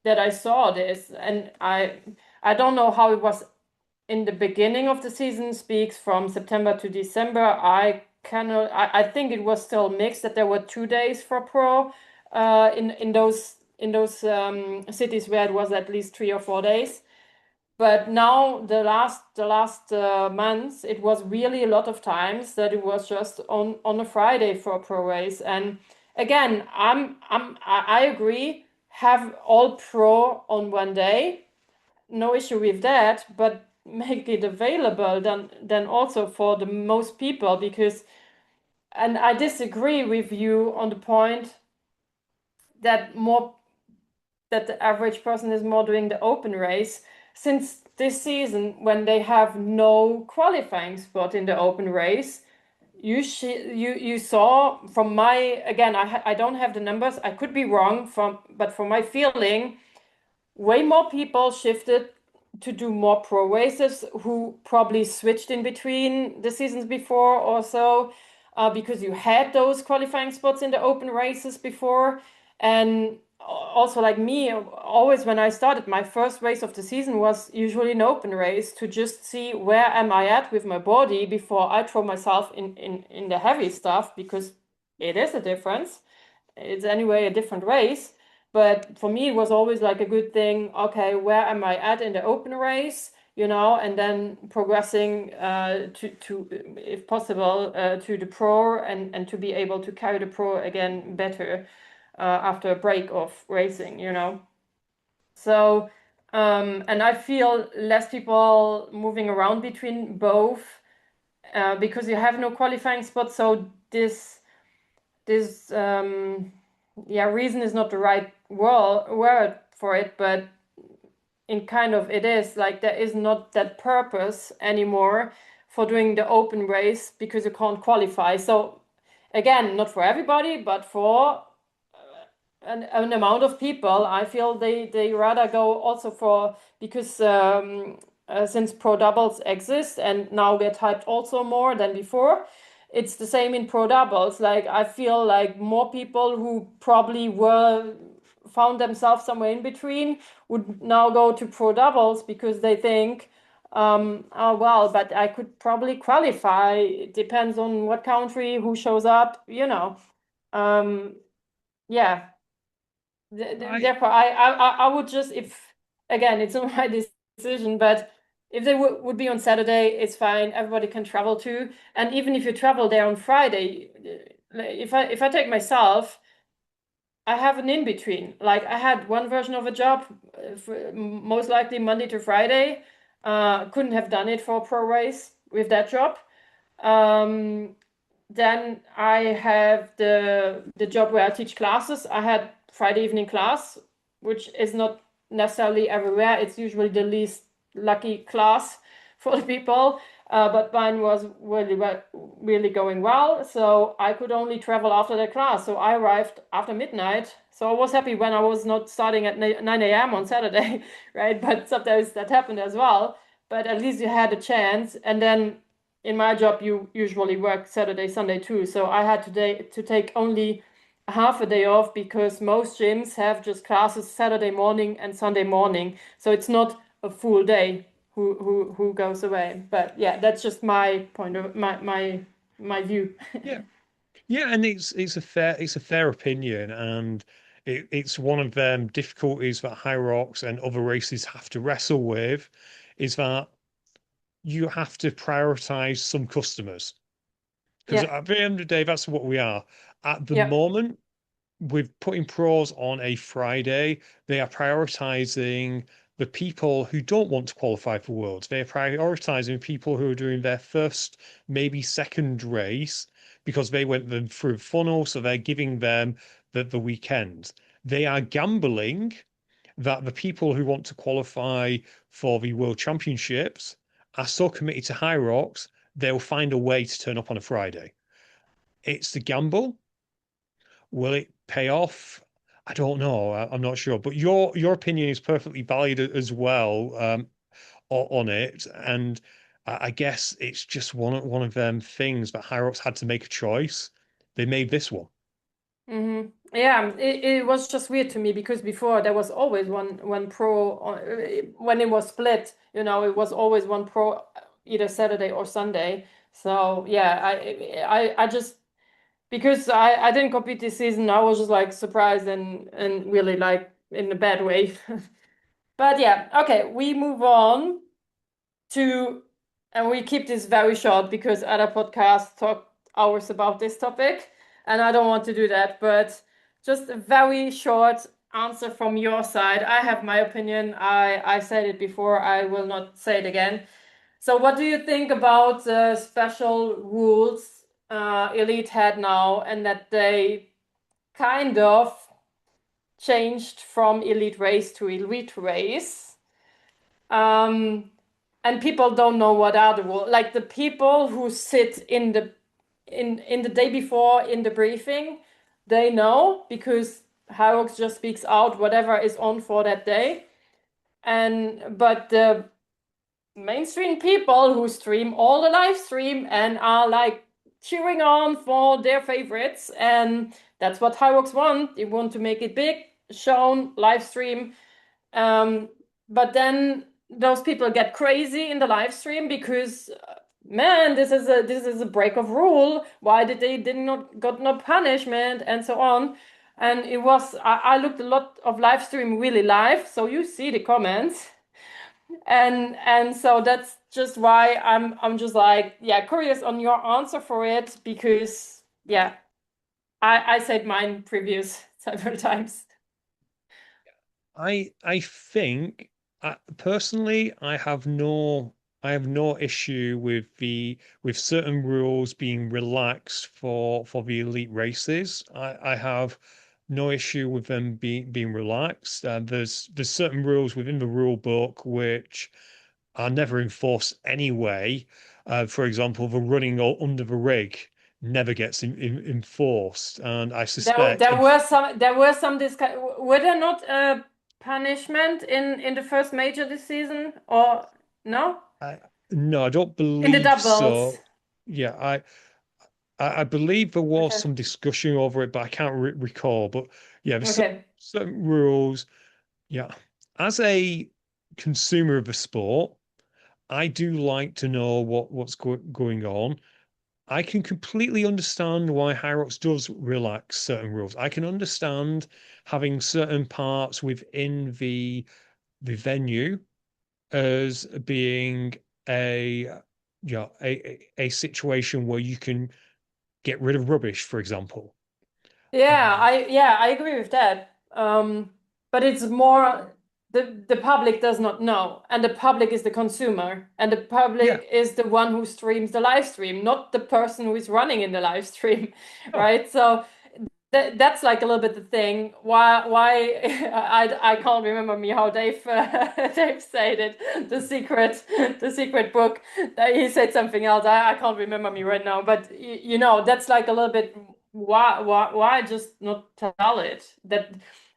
that I saw this, and I don't know how it was in the beginning of the season, speaks from September to December. I think it was still mixed, that there were 2 days for pro in those cities where it was at least 3 or 4 days. But now the last months, it was really a lot of times that it was just on a Friday for a pro race. And again, I agree, have all pro on one day, no issue with that, but make it available then also for the most people, because, and I disagree with you on the point that the average person is more doing the open race, since this season, when they have no qualifying spot in the open race, you saw from my, again, I don't have the numbers, I could be wrong, but from my feeling, way more people shifted to do more pro races, who probably switched in between the seasons before or so, because you had those qualifying spots in the open races before. And also, like me, always when I started, my first race of the season was usually an open race to just see where am I at with my body before I throw myself in the heavy stuff, because it is a difference. It's anyway a different race. But for me, it was always like a good thing. Okay, where am I at in the open race? And then progressing to if possible, to the pro, and to be able to carry the pro again better after a break of racing. So, and I feel less people moving around between both because you have no qualifying spot. So this yeah, reason is not the right word for it, but in kind of it is like there is not that purpose anymore for doing the open race because you can't qualify. So again, not for everybody, but for an amount of people, I feel they rather go also for, because since pro doubles exist and now get hyped also more than before, it's the same in pro doubles. Like I feel like more people who probably were found themselves somewhere in between would now go to pro doubles because they think, oh well, but I could probably qualify. It depends on what country, who shows up, you know. Um, yeah. I Therefore, I would just, if again, it's not my decision, but if they would be on Saturday, it's fine. Everybody can travel too. And even if you travel there on Friday, if I take myself, I have an in between. Like I had one version of a job, most likely Monday to Friday. Couldn't have done it for a pro race with that job. Um, then I have the job where I teach classes. I had Friday evening class, which is not necessarily everywhere. It's usually the least lucky class for the people. But mine was really going well. So I could only travel after the class. So I arrived after midnight. So I was happy when I was not starting at 9 a.m. on Saturday, right? But sometimes that happened as well. But at least you had a chance. And then in my job, you usually work Saturday, Sunday too. So I had today to take only half a day off because most gyms have just classes Saturday morning and Sunday morning. So it's not a full day who goes away. But yeah, that's just my point of my view. yeah. Yeah, and it's a fair opinion, and it's one of them difficulties that Hyrox and other races have to wrestle with, is that you have to prioritize some customers. Because Yeah, at the end of the day, that's what we are. At the yeah, moment, with putting pros on a Friday, they are prioritizing the people who don't want to qualify for Worlds. They are prioritizing people who are doing their first, maybe second race because they went them through funnel, so they're giving them the weekend. They are gambling that the people who want to qualify for the World Championships are so committed to Hyrox, they'll find a way to turn up on a Friday. It's the gamble. Will it pay off? I don't know. I'm not sure. But your opinion is perfectly valid as well on it. And I guess it's just one of them things that Hyrox had to make a choice. They made this one. Yeah. It was just weird to me because before there was always one pro when it was split. You know, it was always one pro either Saturday or Sunday. So yeah, I just because I didn't compete this season, I was just like surprised and really like in a bad way. But yeah, okay, we move on to, and we keep this very short because other podcasts talk hours about this topic, and I don't want to do that, but just a very short answer from your side. I have my opinion. I said it before, I will not say it again. So what do you think about the special rules Elite had now and that they kind of changed from Elite Race to Elite Race? Um, and people don't know what are the rules. Like the people who sit in the day before in the briefing, they know because Hyrox just speaks out whatever is on for that day. And but the mainstream people who stream all the live stream and are like cheering on for their favorites, and that's what Hyrox want. They want to make it big, shown, live stream. Um, but then those people get crazy in the live stream because man, this is a break of rule. Why did they did not got no punishment and so on? And it was I looked a lot of live stream really live, so you see the comments. And so that's just why I'm just like, yeah, curious on your answer for it because yeah, I said mine previous several times. I think personally, I have no issue with the with certain rules being relaxed for the elite races. I have no issue with them being relaxed. There's certain rules within the rule book which are never enforced anyway. For example, the running under the rig never gets enforced, and I There, suspect there in were some, there were some discuss. Were there not a punishment in the first major this season, or no? I, no, I don't In the believe doubles. so. Yeah, I believe there was Okay. some discussion over it, but I can't re recall. But yeah, there's Okay. certain rules. Yeah, as a consumer of the sport, I do like to know what's going on. I can completely understand why Hyrox does relax certain rules. I can understand having certain parts within the venue as being a a situation where you can get rid of rubbish, for example. Yeah, I agree with that. But it's more the public does not know, and the public is the consumer, and the Yeah. public is the one who streams the live stream, not the person who is running in the live stream, Oh, right? So that's like a little bit the thing. Why I can't remember me how Dave Dave said it. The secret book. He said something else. I can't remember me right now. But you know that's like a little bit. Why just not tell it that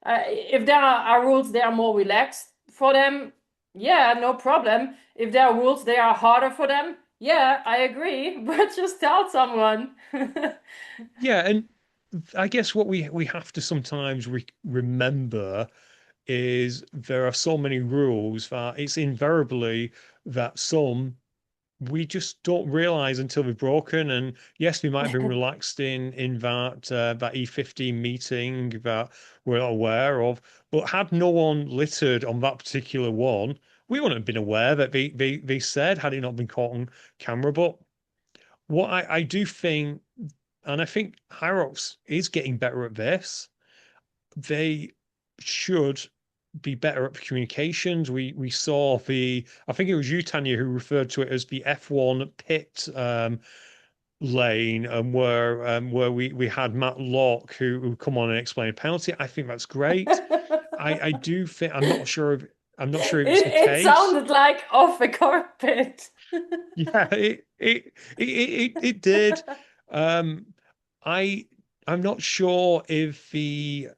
if there are rules, they are more relaxed for them. Yeah, no problem. If there are rules, they are harder for them. Yeah, I agree. But just tell someone. yeah, and I guess what we have to sometimes remember is there are so many rules that it's invariably that some we just don't realize until they're broken. And yes, we might have been relaxed in that E15 meeting that we're not aware of, but had no one littered on that particular one, we wouldn't have been aware that they said had it not been caught on camera. But what I do think, and I think Hyrox is getting better at this, they should be better at communications. We saw I think it was you, Tanya, who referred to it as the F1 pit lane, and where we had Matt Locke who come on and explain a penalty. I think that's great. I do think I'm not sure if it's the It case. sounded like off the carpet. Yeah, it did. Um, I I'm not sure if the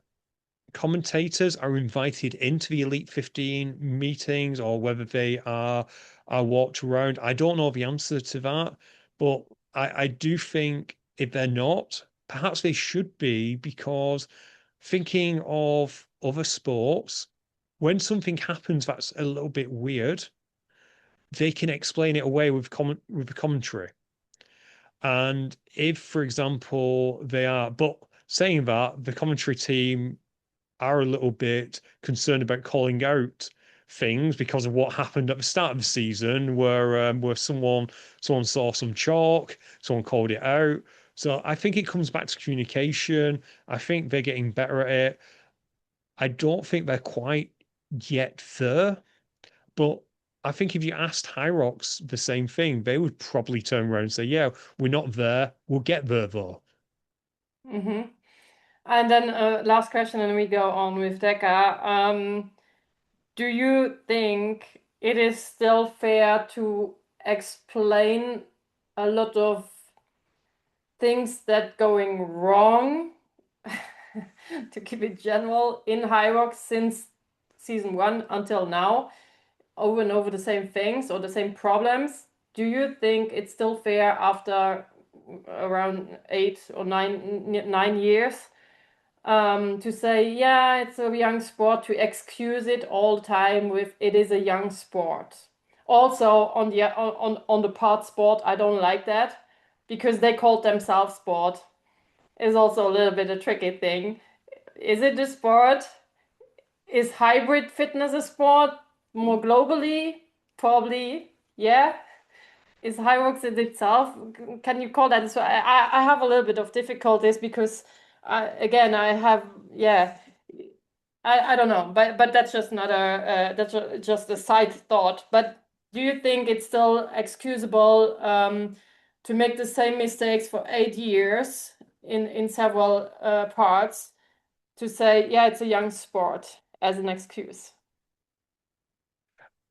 commentators are invited into the Elite 15 meetings or whether they are walked around. I don't know the answer to that, but I do think if they're not, perhaps they should be, because thinking of other sports, when something happens that's a little bit weird, they can explain it away with the commentary. And if, for example, they are, but saying that, the commentary team are a little bit concerned about calling out things because of what happened at the start of the season, where someone saw some chalk, someone called it out. So I think it comes back to communication. I think they're getting better at it. I don't think they're quite yet there, but I think if you asked Hyrox the same thing, they would probably turn around and say, "Yeah, we're not there. We'll get there though." hmm And then last question, and we go on with DEKA. Do you think it is still fair to explain a lot of things that going wrong, to keep it general, in Hyrox since season one until now, over and over the same things or the same problems? Do you think it's still fair after around 8 or 9 years to say, yeah, it's a young sport, to excuse it all the time with it is a young sport? Also, on the part sport, I don't like that because they called themselves sport. Is also a little bit a tricky thing. Is it a sport? Is hybrid fitness a sport more globally? Probably, yeah. Is Hyrox in itself? Can you call that? So I have a little bit of difficulties because again I have, yeah, I don't know, but that's just not a just a side thought. But do you think it's still excusable to make the same mistakes for 8 years in several parts, to say, yeah, it's a young sport as an excuse?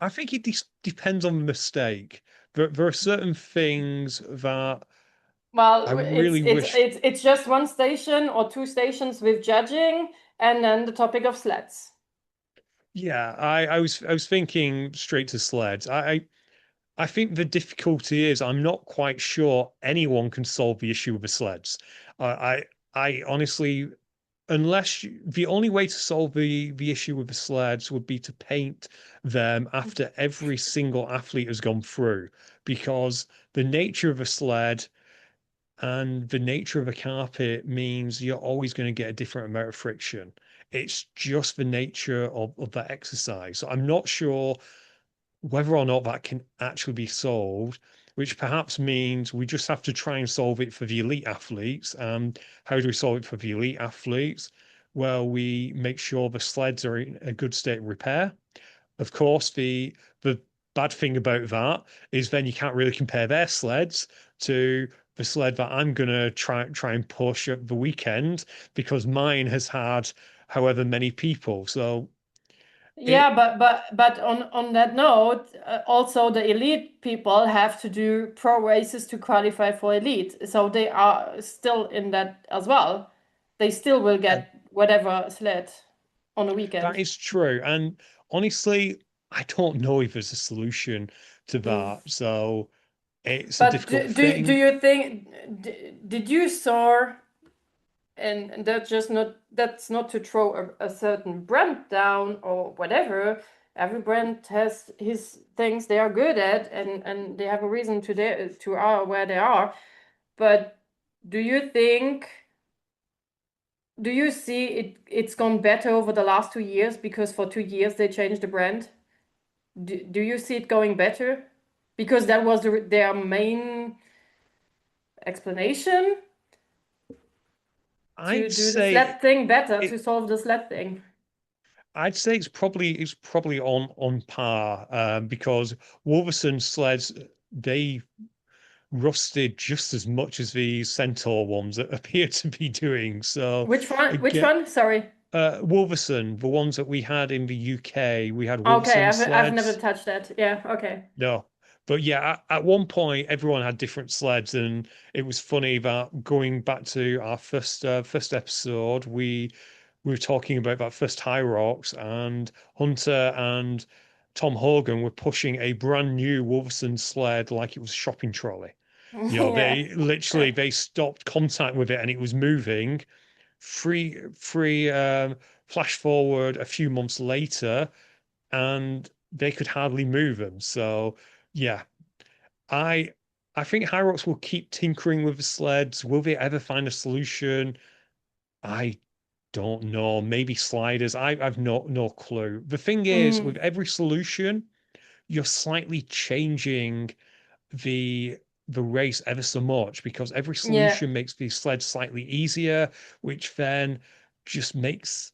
I think it depends on the mistake. There are certain things that I Well, it's really it's wish. it's it's just one station or two stations with judging, and then the topic of sleds. Yeah, I was thinking straight to sleds. I think the difficulty is I'm not quite sure anyone can solve the issue with the sleds. I, I, I honestly, the only way to solve the issue with the sleds would be to paint them after every single athlete has gone through, because the nature of a sled and the nature of a carpet means you're always going to get a different amount of friction. It's just the nature of that exercise. So I'm not sure whether or not that can actually be solved, which perhaps means we just have to try and solve it for the elite athletes. And how do we solve it for the elite athletes? Well, we make sure the sleds are in a good state of repair. Of course, the bad thing about that is then you can't really compare their sleds to the sled that I'm gonna try and push at the weekend, because mine has had however many people. So it Yeah, but on that note, also the elite people have to do pro races to qualify for elite, so they are still in that as well. They still will and get whatever sled on the that weekend. is true. And honestly, I don't know if there's a solution to Mm. that. So it's a But difficult do thing. you think did you saw, and that's not to throw a certain brand down or whatever. Every brand has his things they are good at, and they have a reason to are where they are. But do you think, do you see it's gone better over the last 2 years because for 2 years they changed the brand? Do you see it going better? Because that was their main explanation to I'd do the say sled thing better, to it, solve the sled thing. I'd say it's probably on par, because Wolverson sleds, they rusted just as much as the Centaur ones that appear to be doing. So Which one? Which again, one? Sorry. Wolverson, the ones that we had in the UK, we had Okay, Wolverson I've never sleds. touched that. Yeah, okay. No. But yeah, at one point everyone had different sleds, and it was funny that going back to our first episode, we were talking about that first Hyrox, and Hunter and Tom Hogan were pushing a brand new Wolverson sled like it was a shopping trolley. Yeah. They stopped contact with it and it was moving. Free flash forward a few months later, and they could hardly move them. So yeah, I I think Hyrox will keep tinkering with the sleds. Will they ever find a solution? I don't know. Maybe sliders. I've no clue. The thing is, with Mm, every solution, you're slightly changing the the race ever so much, because every yeah. solution makes the sled slightly easier, which then just makes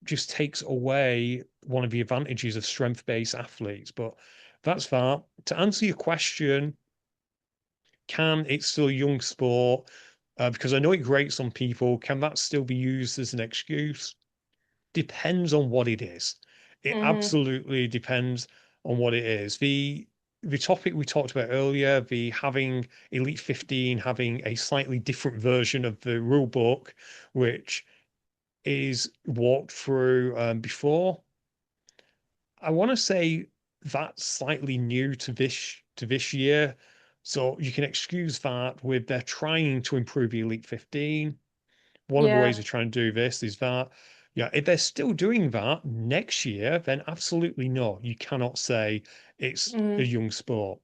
just takes away one of the advantages of strength-based athletes. But that's that. To answer your question, can it still a young sport? Because I know it grates on people. Can that still be used as an excuse? Depends on what it is. It Hmm. absolutely depends on what it is. The topic we talked about earlier, the having Elite 15 having a slightly different version of the rule book, which is walked through before. I want to say that's slightly new to this year. So you can excuse that with they're trying to improve the Elite 15. One of the ways Yeah. they're trying to do this is that, yeah, if they're still doing that next year, then absolutely not. You cannot say it's a Mm. young sport.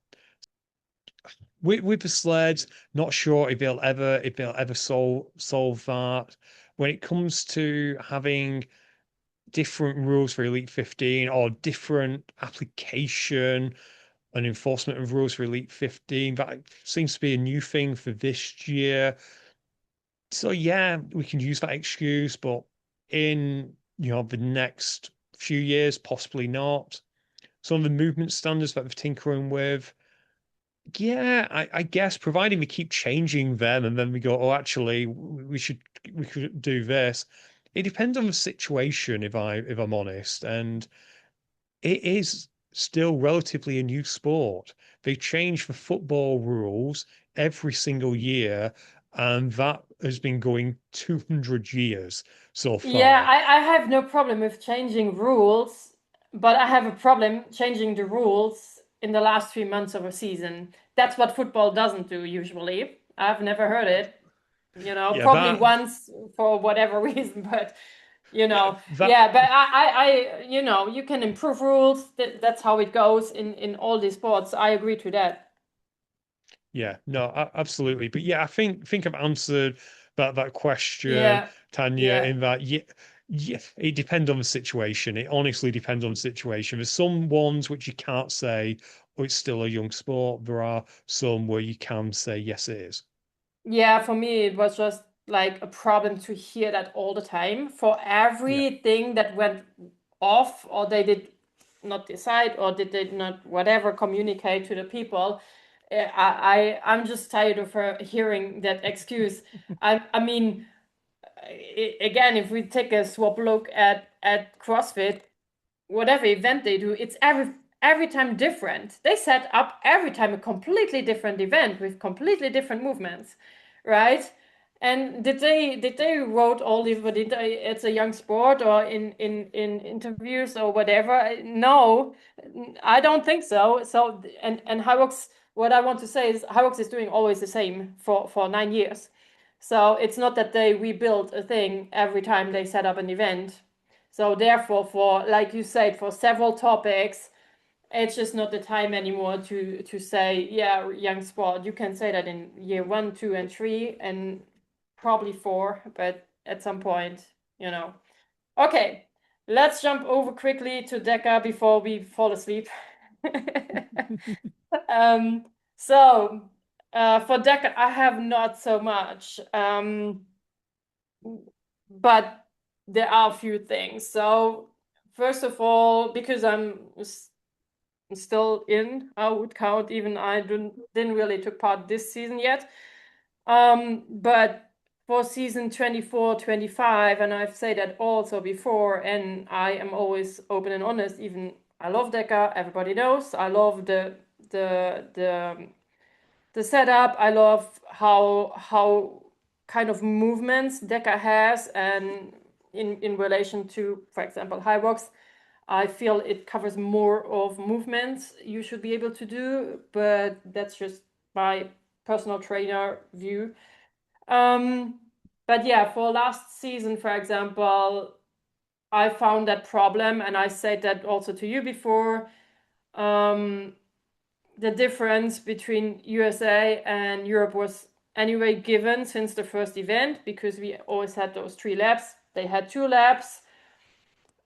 With the sleds, not sure if they'll ever solve that. When it comes to having different rules for Elite 15 or different application and enforcement of rules for Elite 15, that seems to be a new thing for this year. So yeah, we can use that excuse, but in the next few years, possibly not. Some of the movement standards that they're tinkering with, yeah, I guess providing we keep changing them and then we go, oh, actually, we could do this. It depends on the situation, if I'm honest, and it is still relatively a new sport. They change the football rules every single year, and that has been going 200 years so Yeah, far. I have no problem with changing rules, but I have a problem changing the rules in the last 3 months of a season. That's what football doesn't do usually. I've never heard it, Yeah, probably that once for whatever reason, but yeah, that yeah, but you can improve rules. That's how it goes in all these sports. I agree to that. Yeah, no, absolutely. But yeah, I think I've answered that question, Yeah, Tanya, yeah. in that yeah, it depends on the situation. It honestly depends on the situation. There's some ones which you can't say, oh, it's still a young sport. There are some where you can say, yes, it is. Yeah, for me, it was just like a problem to hear that all the time. For Yeah. everything that went off, or they did not decide, or did they not whatever communicate to the people, I'm just tired of hearing that excuse. I mean, again, if we take a swap look at CrossFit, whatever event they do, it's every time different. They set up every time a completely different event with completely different movements, right? And did they wrote all these? But it's a young sport, or in interviews or whatever? No, I don't think so. So and Hyrox, what I want to say is Hyrox is doing always the same for 9 years. So it's not that they rebuild a thing every time they set up an event. So therefore, for like you said, for several topics, it's just not the time anymore to say, yeah, young sport. You can say that in year 1, 2, and 3, and probably 4, but at some point, you know. Okay, let's jump over quickly to DEKA before we fall asleep. Um, so for DEKA, I have not so much. But there are a few things. So first of all, because I'm still in, I would count, even I didn't really took part this season yet. But for season 24, 25, and I've said that also before, and I am always open and honest, even I love DEKA, everybody knows. I love the the setup. I love how kind of movements DEKA has, and in relation to, for example, Hyrox, I feel it covers more of movements you should be able to do, but that's just my personal trainer view. Um, but yeah, for last season, for example, I found that problem, and I said that also to you before. Um, the difference between USA and Europe was anyway given since the first event, because we always had those 3 laps. They had 2 laps.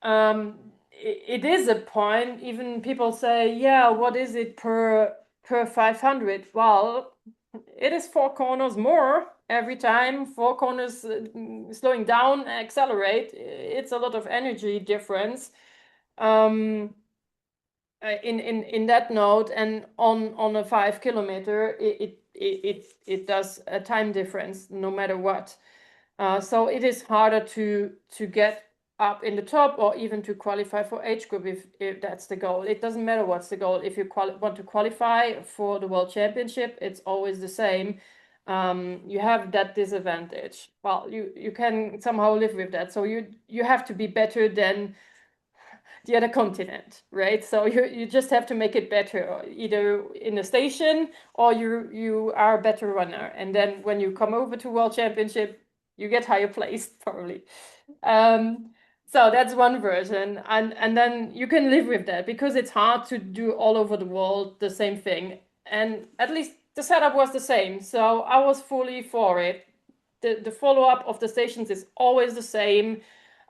It is a point. Even people say, yeah, what is it per 500? Well, it is 4 corners more every time. 4 corners, slowing down, accelerate. It's a lot of energy difference. Um, in that note, and on a 5 kilometer, it does a time difference no matter what. So it is harder to get up in the top, or even to qualify for age group, if that's the goal. It doesn't matter what's the goal. If you want to qualify for the World Championship, it's always the same. You have that disadvantage. Well, you can somehow live with that. So you have to be better than the other continent, right? So you just have to make it better, either in the station, or you are a better runner. And then when you come over to World Championship, you get higher placed probably. Um, so that's one version, and then you can live with that, because it's hard to do all over the world the same thing. And at least the setup was the same, so I was fully for it. The follow-up of the stations is always the same.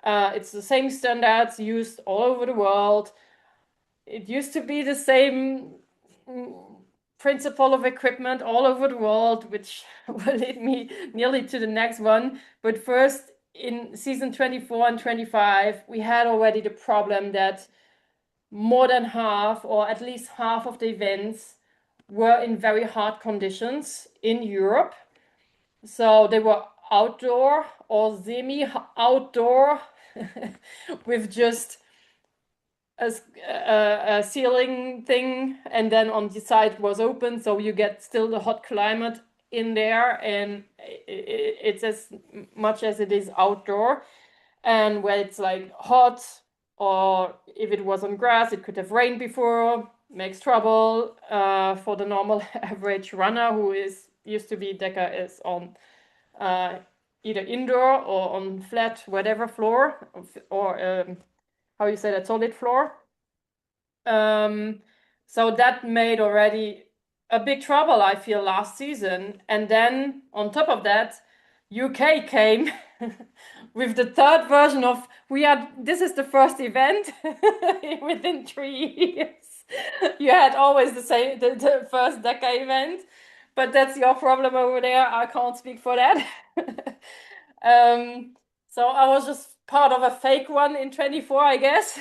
It's the same standards used all over the world. It used to be the same principle of equipment all over the world, which will lead me nearly to the next one. But first, in season 24 and 25, we had already the problem that more than half, or at least half of the events, were in very hard conditions in Europe. So they were outdoor or semi-outdoor with just a ceiling thing, and then on the side was open, so you get still the hot climate in there, and it's as much as it is outdoor. And where it's like hot or if it was on grass, it could have rained before, makes trouble for the normal average runner who is used to be DEKA is on either indoor or on flat, whatever floor, or how you say that, solid floor. So that made already a big trouble, I feel, last season. And then on top of that, UK came with the third version of this is the first event within 3 years. You had always the first DEKA event, but that's your problem over there. I can't speak for that. So I was just part of a fake one in 24, I guess.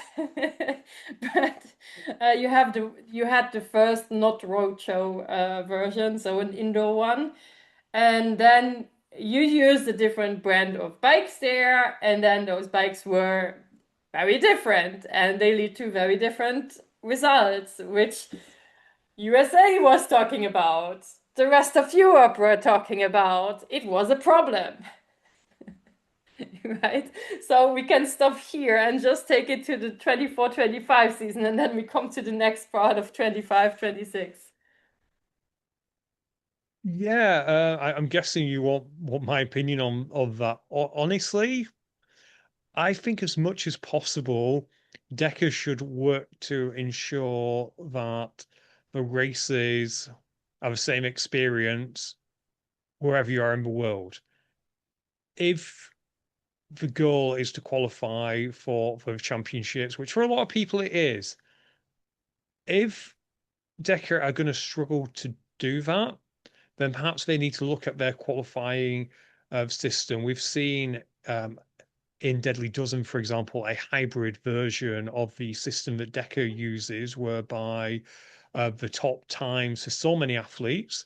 But you had the first not roadshow version, so an indoor one, and then you used a different brand of bikes there, and then those bikes were very different, and they lead to very different results, which USA was talking about, the rest of Europe were talking about. It was a problem. Right? So we can stop here and just take it to the 24-25 season, and then we come to the next part of 25-26. Yeah, I'm guessing you want my opinion on that. Honestly, I think as much as possible, DEKA should work to ensure that the races have the same experience wherever you are in the world. If the goal is to qualify for the championships, which for a lot of people it is, if DEKA are going to struggle to do that, then perhaps they need to look at their qualifying system. We've seen in Deadly Dozen, for example, a hybrid version of the system that DEKA uses, whereby the top times for so many athletes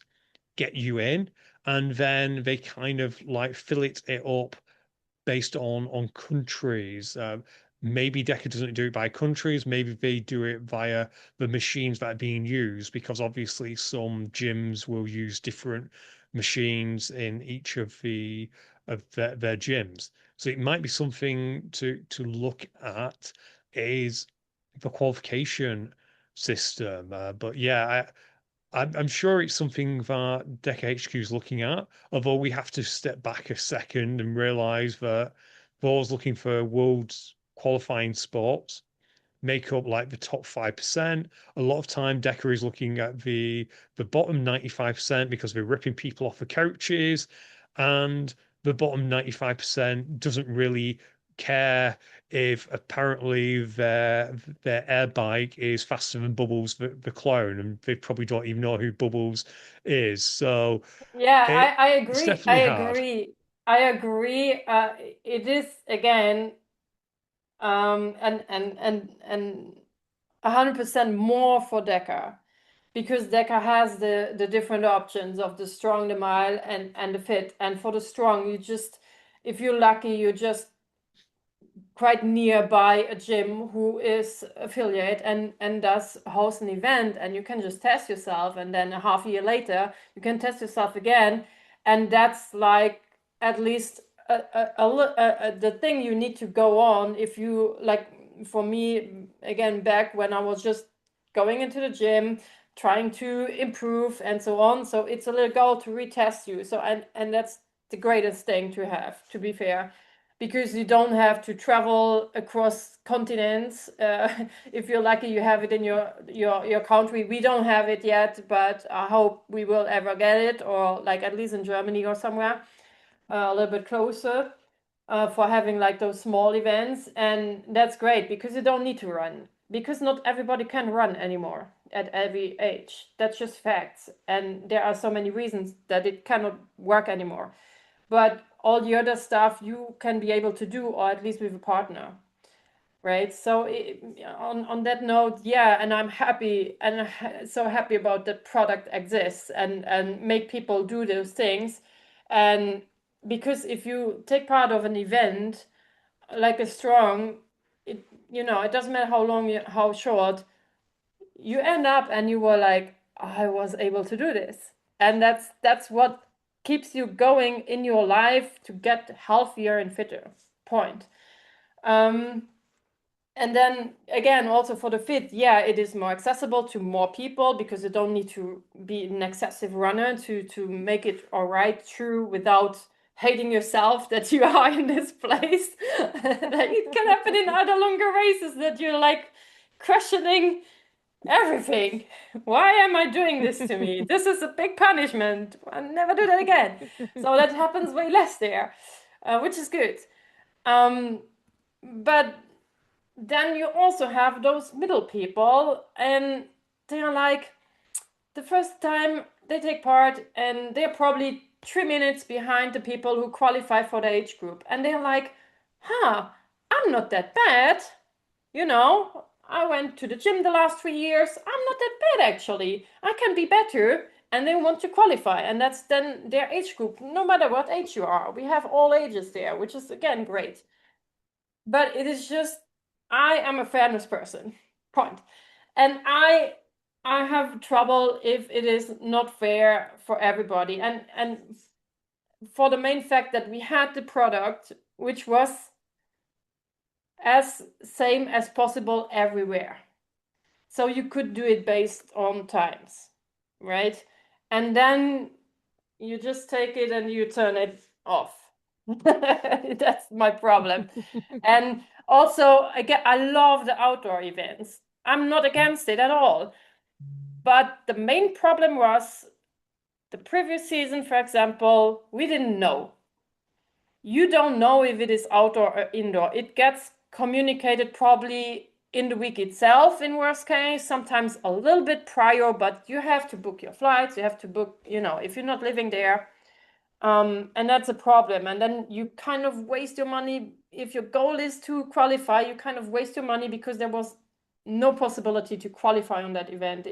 get you in, and then they kind of like fill it up based on countries. Maybe DEKA doesn't do it by countries. Maybe they do it via the machines that are being used, because obviously some gyms will use different machines in each of their gyms. So it might be something to look at is the qualification system. But yeah, I'm sure it's something that DEKA HQ is looking at, although we have to step back a second and realize that those looking for world's qualifying sports make up like the top 5%. A lot of time DEKA is looking at the bottom 95% because they're ripping people off the couches, and the bottom 95% doesn't really care if apparently their air bike is faster than Bubbles the clone, and they probably don't even know who Bubbles is. So Yeah, I it's agree. I definitely hard. agree. I agree. It is again, and 100% more for DEKA, because DEKA has the different options of the strong, the mild, and the fit. And for the strong, if you're lucky, you just quite nearby a gym who is affiliate and does host an event, and you can just test yourself, and then a half year later you can test yourself again, and that's like at least the thing you need to go on. If you like, for me again, back when I was just going into the gym trying to improve and so on, so it's a little goal to retest you. So and that's the greatest thing to have, to be fair, because you don't have to travel across continents. If you're lucky, you have it in your country. We don't have it yet, but I hope we will ever get it, or like at least in Germany or somewhere a little bit closer, for having like those small events. And that's great because you don't need to run, because not everybody can run anymore at every age. That's just facts. And there are so many reasons that it cannot work anymore. But all the other stuff you can be able to do, or at least with a partner, right? So on that note, yeah, and I'm happy, and so happy about that product exists and make people do those things. And because if you take part of an event like a strong, it doesn't matter how long, how short, you end up and you were like, I was able to do this. And that's what keeps you going in your life to get healthier and fitter. Point. Um, And then again, also for the fit, yeah, it is more accessible to more people because you don't need to be an excessive runner to make it all right through without hating yourself that you are in this place. Like it can happen in other longer races that you're like questioning everything. Why am I doing this to me? This is a big punishment. I'll never do that again. So that happens way less there, which is good. But then you also have those middle people, and they're like the first time they take part, and they're probably 3 minutes behind the people who qualify for the age group, and they're like, huh, I'm not that bad. You know, I went to the gym the last 3 years. I'm not that bad actually. I can be better. And they want to qualify. And that's then their age group, no matter what age you are. We have all ages there, which is again great. But it is just, I am a fairness person. Point. And I have trouble if it is not fair for everybody. And for the main fact that we had the product which was as same as possible everywhere. So you could do it based on times, right? And then you just take it and you turn it off. That's my problem. And also, again, I love the outdoor events. I'm not against it at all. But the main problem was the previous season, for example, we didn't know. You don't know if it is outdoor or indoor. It gets communicated probably in the week itself, in worst case, sometimes a little bit prior, but you have to book your flights, you have to book, if you're not living there. And that's a problem. And then you kind of waste your money. If your goal is to qualify, you kind of waste your money because there was no possibility to qualify on that event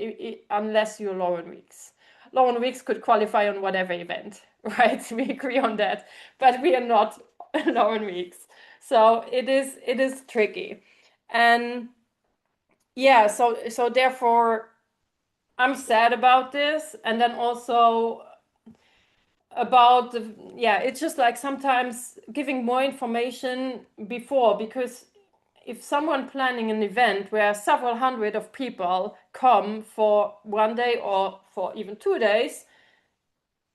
unless you're Lauren Weeks. Lauren Weeks could qualify on whatever event, right? We agree on that, but we are not Lauren Weeks. So it is tricky. And yeah, so therefore I'm sad about this. And then also about it's just like sometimes giving more information before, because if someone planning an event where several hundred of people come for one day or for even 2 days,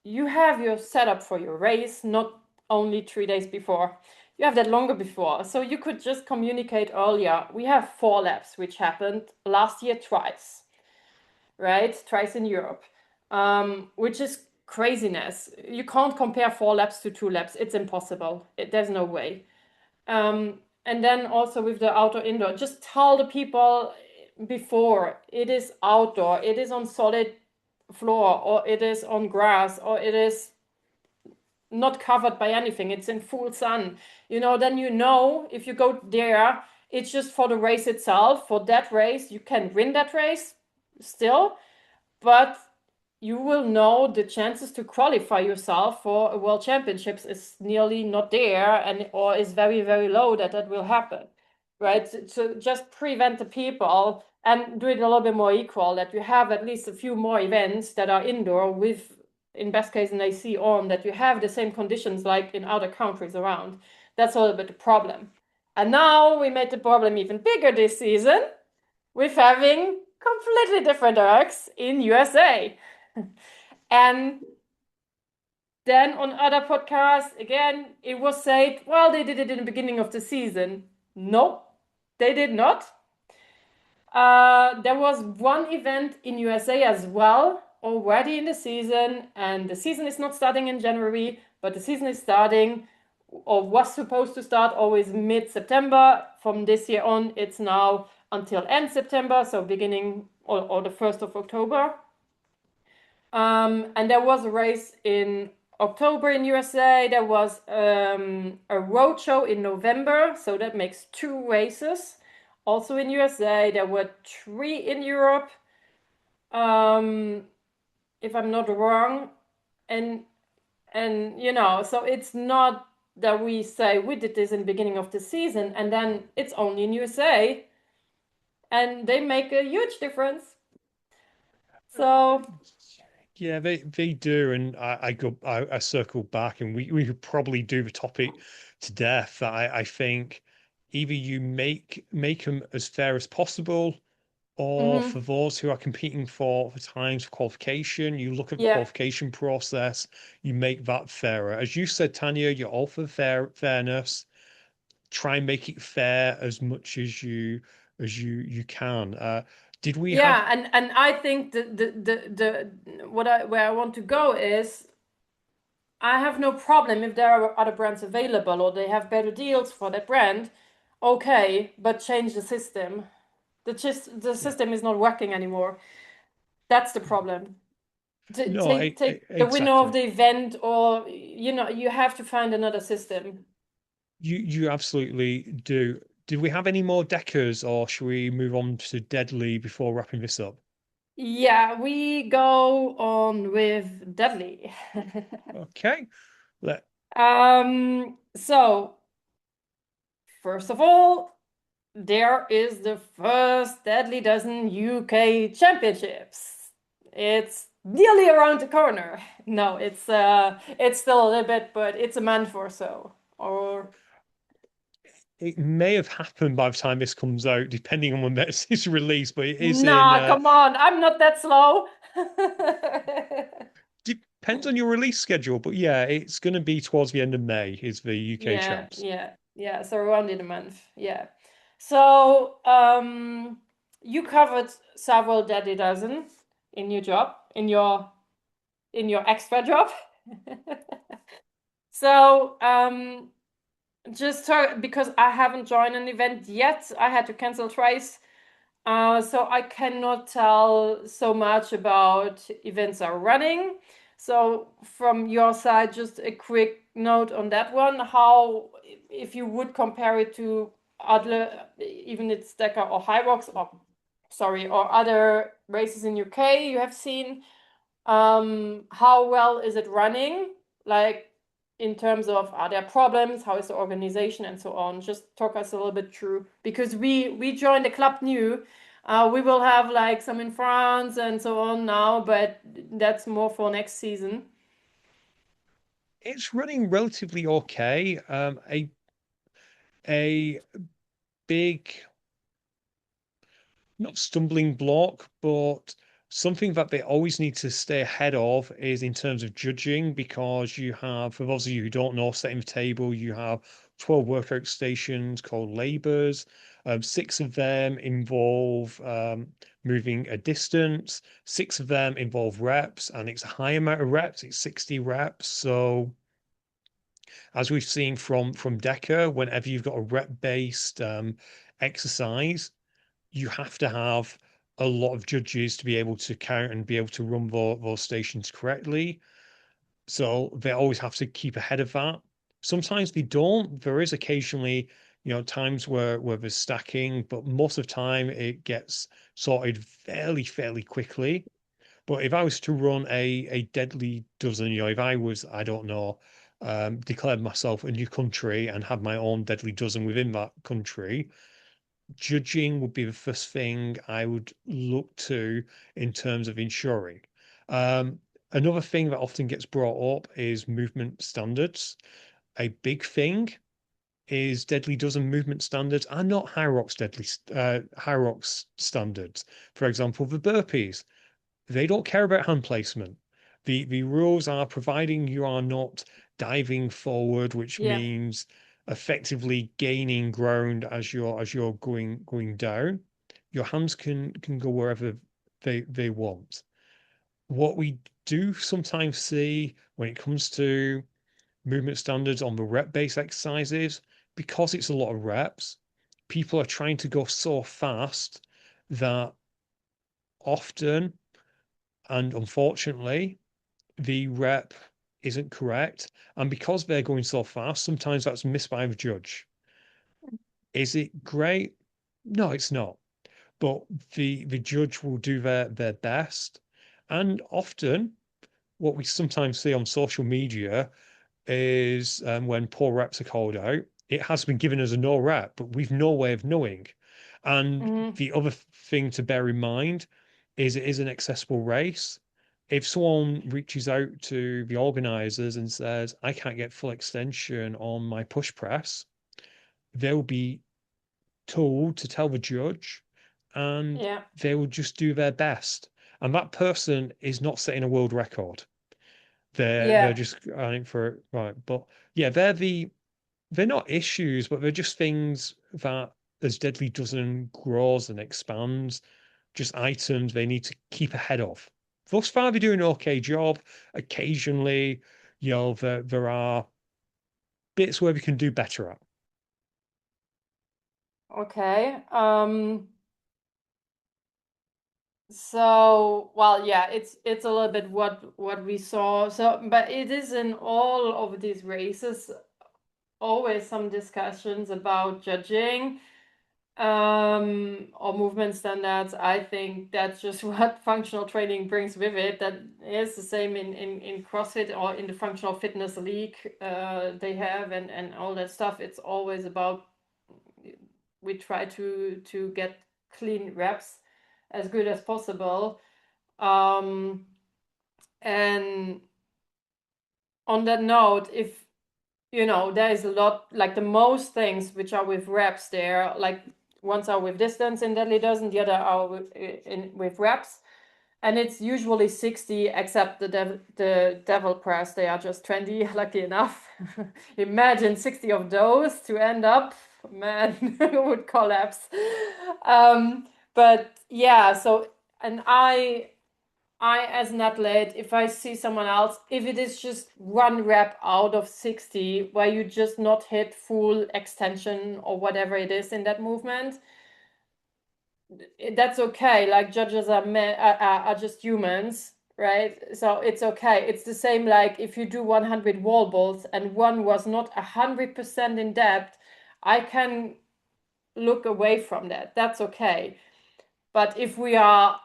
you have your setup for your race not only 3 days before, you have that longer before, so you could just communicate earlier. We have 4 laps which happened last year twice, right? Twice in Europe, which is craziness. You can't compare 4 laps to 2 laps. It's impossible. There's no way. And then also with the outdoor indoor, just tell the people before it is outdoor, it is on solid floor, or it is on grass, or it is not covered by anything. It's in full sun. Then if you go there, it's just for the race itself. For that race, you can win that race still, but you will know the chances to qualify yourself for a World Championships is nearly not there, or is very, very low that will happen, right? So just prevent the people and do it a little bit more equal, that you have at least a few more events that are indoor with, in best case, an AC on, that you have the same conditions like in other countries around. That's a little bit the problem. And now we made the problem even bigger this season with having completely different ergs in USA. And then on other podcasts, again, it was said, well, they did it in the beginning of the season. No, they did not. There was one event in USA as well already in the season, and the season is not starting in January, but the season is starting, or was supposed to start, always mid-September. From this year on, it's now until end September, so beginning or the 1st of October. And there was a race in October in USA. There was a road show in November, so that makes 2 races. Also in USA, there were 3 in Europe, if I'm not wrong. And so it's not that we say we did this in the beginning of the season and then it's only in USA, and they make a huge difference. So Yeah, they do, and I circle back, and we could probably do the topic to death. I think either you make them as fair as possible, or Hmm. for those who are competing for times for qualification, you look at the Yeah. qualification process, you make that fairer. As you said, Tanya, you're all for fairness. Try and make it fair as much as you can. Did we have Yeah, and I think the where I want to go is I have no problem if there are other brands available or they have better deals for that brand. Okay, but change the system. The yeah. system is not working anymore. That's the problem. No, Take the winner of exactly. the event, or you have to find another system. You absolutely do. Did we have any more deckers, or should we move on to Deadly before wrapping this up? Yeah, we go on with Deadly. Okay. Let So first of all, there is the first Deadly Dozen UK Championships. It's nearly around the corner. No, it's still a little bit, but it's a month or so. Or It may have happened by the time this comes out, depending on when this is released, but it is in nah, come on, I'm not that slow. depends on your release schedule, but yeah, it's going to be towards the end of May is the UK Yeah, champs. yeah, yeah. So around in a month. Yeah. So you covered several Deadly Dozen in your job, in your extra job. So because I haven't joined an event yet, I had to cancel twice. So I cannot tell so much about events are running. So from your side, just a quick note on that one. How, if you would compare it to other, even it's DEKA or Hyrox or sorry, or other races in UK you have seen, how well is it running? Like in terms of are there problems? How is the organization and so on? Just talk us a little bit through because we joined the club new. We will have like some in France and so on now, but that's more for next season. It's running relatively okay. A big, not stumbling block, but something that they always need to stay ahead of is in terms of judging, because you have, for those of you who don't know, setting the table, you have 12 workout stations called labors. Six of them involve moving a distance, six of them involve reps, and it's a high amount of reps, it's 60 reps. So as we've seen from DEKA, whenever you've got a rep-based exercise, you have to have a lot of judges to be able to count and be able to run those stations correctly. So they always have to keep ahead of that. Sometimes they don't. There is occasionally, times where there's stacking, but most of the time it gets sorted fairly quickly. But if I was to run a deadly dozen, if I was, I don't know, declared myself a new country and had my own deadly dozen within that country, judging would be the first thing I would look to in terms of ensuring. Another thing that often gets brought up is movement standards. A big thing is Deadly Dozen movement standards are not Hyrox standards. For example, the burpees, they don't care about hand placement. The rules are providing you are not diving forward, which Yeah. means effectively gaining ground as you're going down. Your hands can go wherever they want. What we do sometimes see when it comes to movement standards on the rep-based exercises, because it's a lot of reps, people are trying to go so fast that often and unfortunately the rep isn't correct. And because they're going so fast, sometimes that's missed by the judge. Is it great? No, it's not. But the judge will do their best. And often what we sometimes see on social media is when poor reps are called out, it has been given as a no rep, but we've no way of knowing. And Hmm. the other thing to bear in mind is it is an accessible race. If someone reaches out to the organizers and says, I can't get full extension on my push press, they'll be told to tell the judge, and Yeah. they will just do their best. And that person is not setting a world record. They're Yeah. just going for it, right. But yeah, they're not issues, but they're just things that as Deadly Dozen grows and expands, just items they need to keep ahead of. Thus far, they do an okay job. Occasionally, there are bits where we can do better at. Okay. So, well, yeah, it's a little bit what we saw. So, but it is in all of these races always some discussions about judging or movement standards. I think that's just what functional training brings with it. That is the same in CrossFit or in the functional fitness league they have and all that stuff. It's always about we try to get clean reps as good as possible. And on that note, if there is a lot, like the most things which are with reps there, like ones are with distance in Deadly Dozen, the other are with reps. And it's usually 60, except the devil press, they are just 20, lucky enough. Imagine 60 of those to end up, man, would collapse. But yeah, so, and as an athlete, if I see someone else, if it is just one rep out of 60 where you just not hit full extension or whatever it is in that movement, that's okay. Like judges are just humans, right? So it's okay. It's the same like if you do 100 wall balls and one was not 100% in depth, I can look away from that. That's okay. But if we are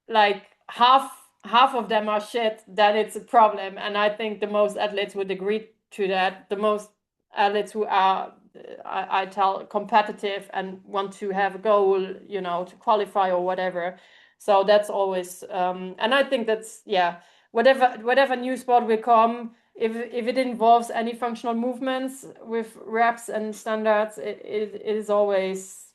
like half of them are shit, then it's a problem. And I think the most athletes would agree to that. The most athletes who are, I tell, competitive and want to have a goal, to qualify or whatever. So that's always, and I think that's, yeah, whatever new sport will come, if it involves any functional movements with reps and standards, it is always,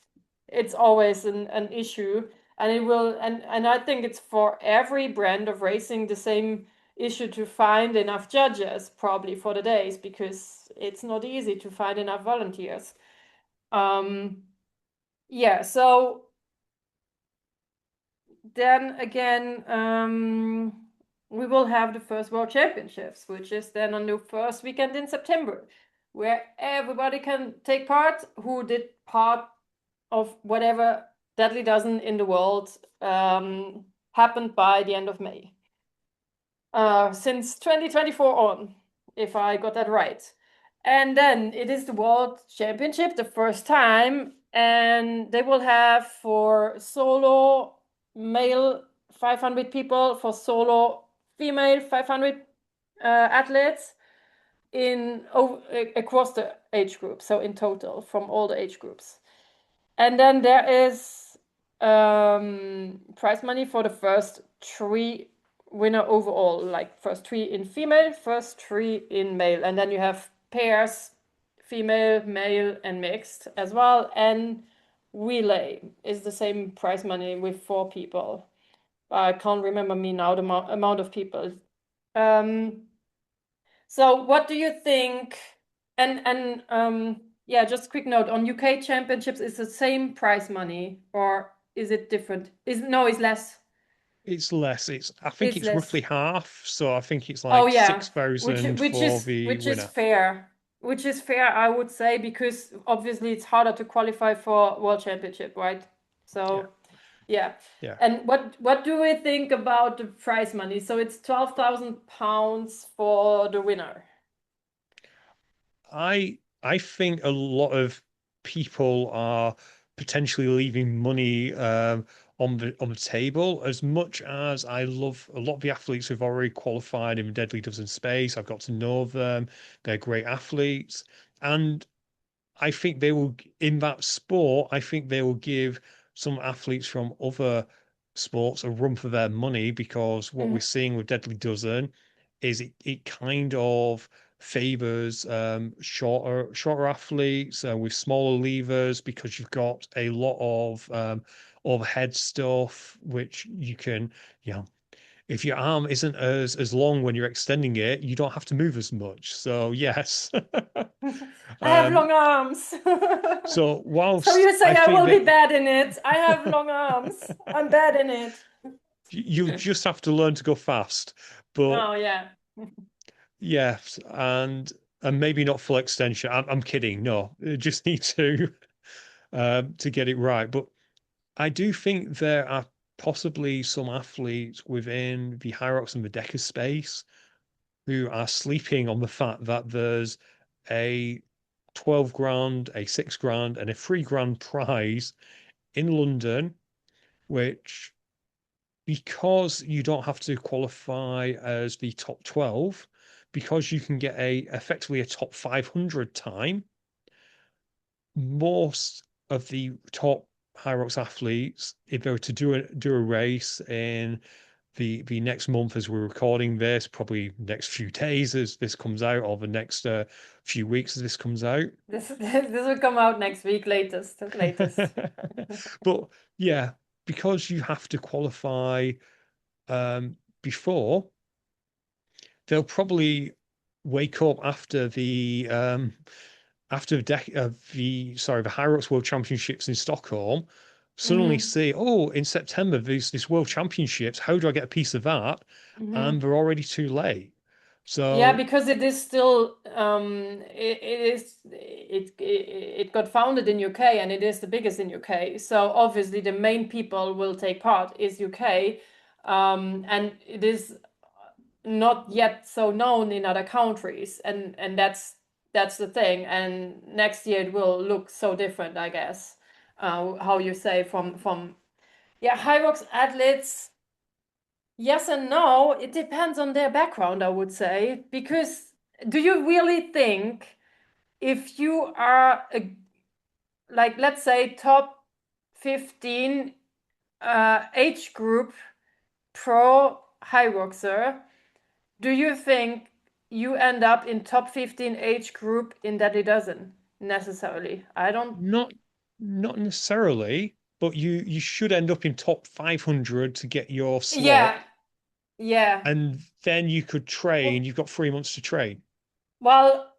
it's always an issue. And it will, and I think it's for every brand of racing the same issue to find enough judges probably for the days, because it's not easy to find enough volunteers. Yeah, so then again, we will have the First World Championships, which is then on the first weekend in September, where everybody can take part who did part of whatever Deadly Dozen in the world happened by the end of May. Since 2024 on, if I got that right. And then it is the World Championship, the first time, and they will have for solo male 500 people, for solo female 500 athletes across the age group, so in total from all the age groups. And then there is prize money for the first three winner overall, like first three in female, first three in male. And then you have pairs, female, male, and mixed as well. And relay is the same prize money with 4 people. I can't remember me now the amount of people. So what do you think? And yeah, just a quick note on UK championships, is the same prize money or is it different? It's less. It's less. I think It's it's less. roughly half. So I think it's Oh like yeah, 6,000 which for is the which is winner. fair. Which is fair, I would say, because obviously it's harder to qualify for World Championship, right? Yeah, So yeah. yeah. And what do we think about the prize money? So it's £12,000 for the winner. I think a lot of people are potentially leaving money on the table. As much as I love a lot of the athletes who've already qualified in the Deadly Dozen space, I've got to know them. They're great athletes, and I think they will in that sport. I think they will give some athletes from other sports a run for their money because what we're Mhm. seeing with Deadly Dozen is it kind of favors shorter athletes with smaller levers because you've got a lot of overhead stuff, which you can, you know, if your arm isn't as long when you're extending it, you don't have to move as much. So yes. I have um, long arms. so So whilst you say I I think will be that bad in it. I have long arms. I'm bad in it. you just have to learn to go fast, but Oh yeah. yes, and maybe not full extension. I'm kidding. No, you just need to get it right. But I do think there are possibly some athletes within the Hyrox and the DEKA space who are sleeping on the fact that there's a 12 grand, a 6 grand, and a 3 grand prize in London, which because you don't have to qualify as the top 12, because you can get a effectively a top 500 time, most of the top Hyrox athletes, if they were to do a race in the next month as we're recording this, probably next few days as this comes out, or the next few weeks as this comes out. This will come out next week, latest. But yeah, because you have to qualify before, they'll probably wake up after the Hyrox World Championships in Stockholm, suddenly Hmm. see, oh, in September there's this World Championships. How do I get a piece of that? Hmm. And they're already too late. Yeah, So because it is still it got founded in UK and it is the biggest in UK. So obviously the main people will take part is UK, and it is not yet so known in other countries, and that's the thing. And next year it will look so different, I guess. How you say from yeah, Hyrox athletes. Yes and no. It depends on their background, I would say. Because do you really think if you are like, let's say, top 15 age group pro Hyroxer, do you think you end up in top 15 age group in Deadly Dozen necessarily? I don't. not not necessarily, but you should end up in top 500 to get your slot, Yeah, yeah. and then you could train. You've got 3 months to train. Well,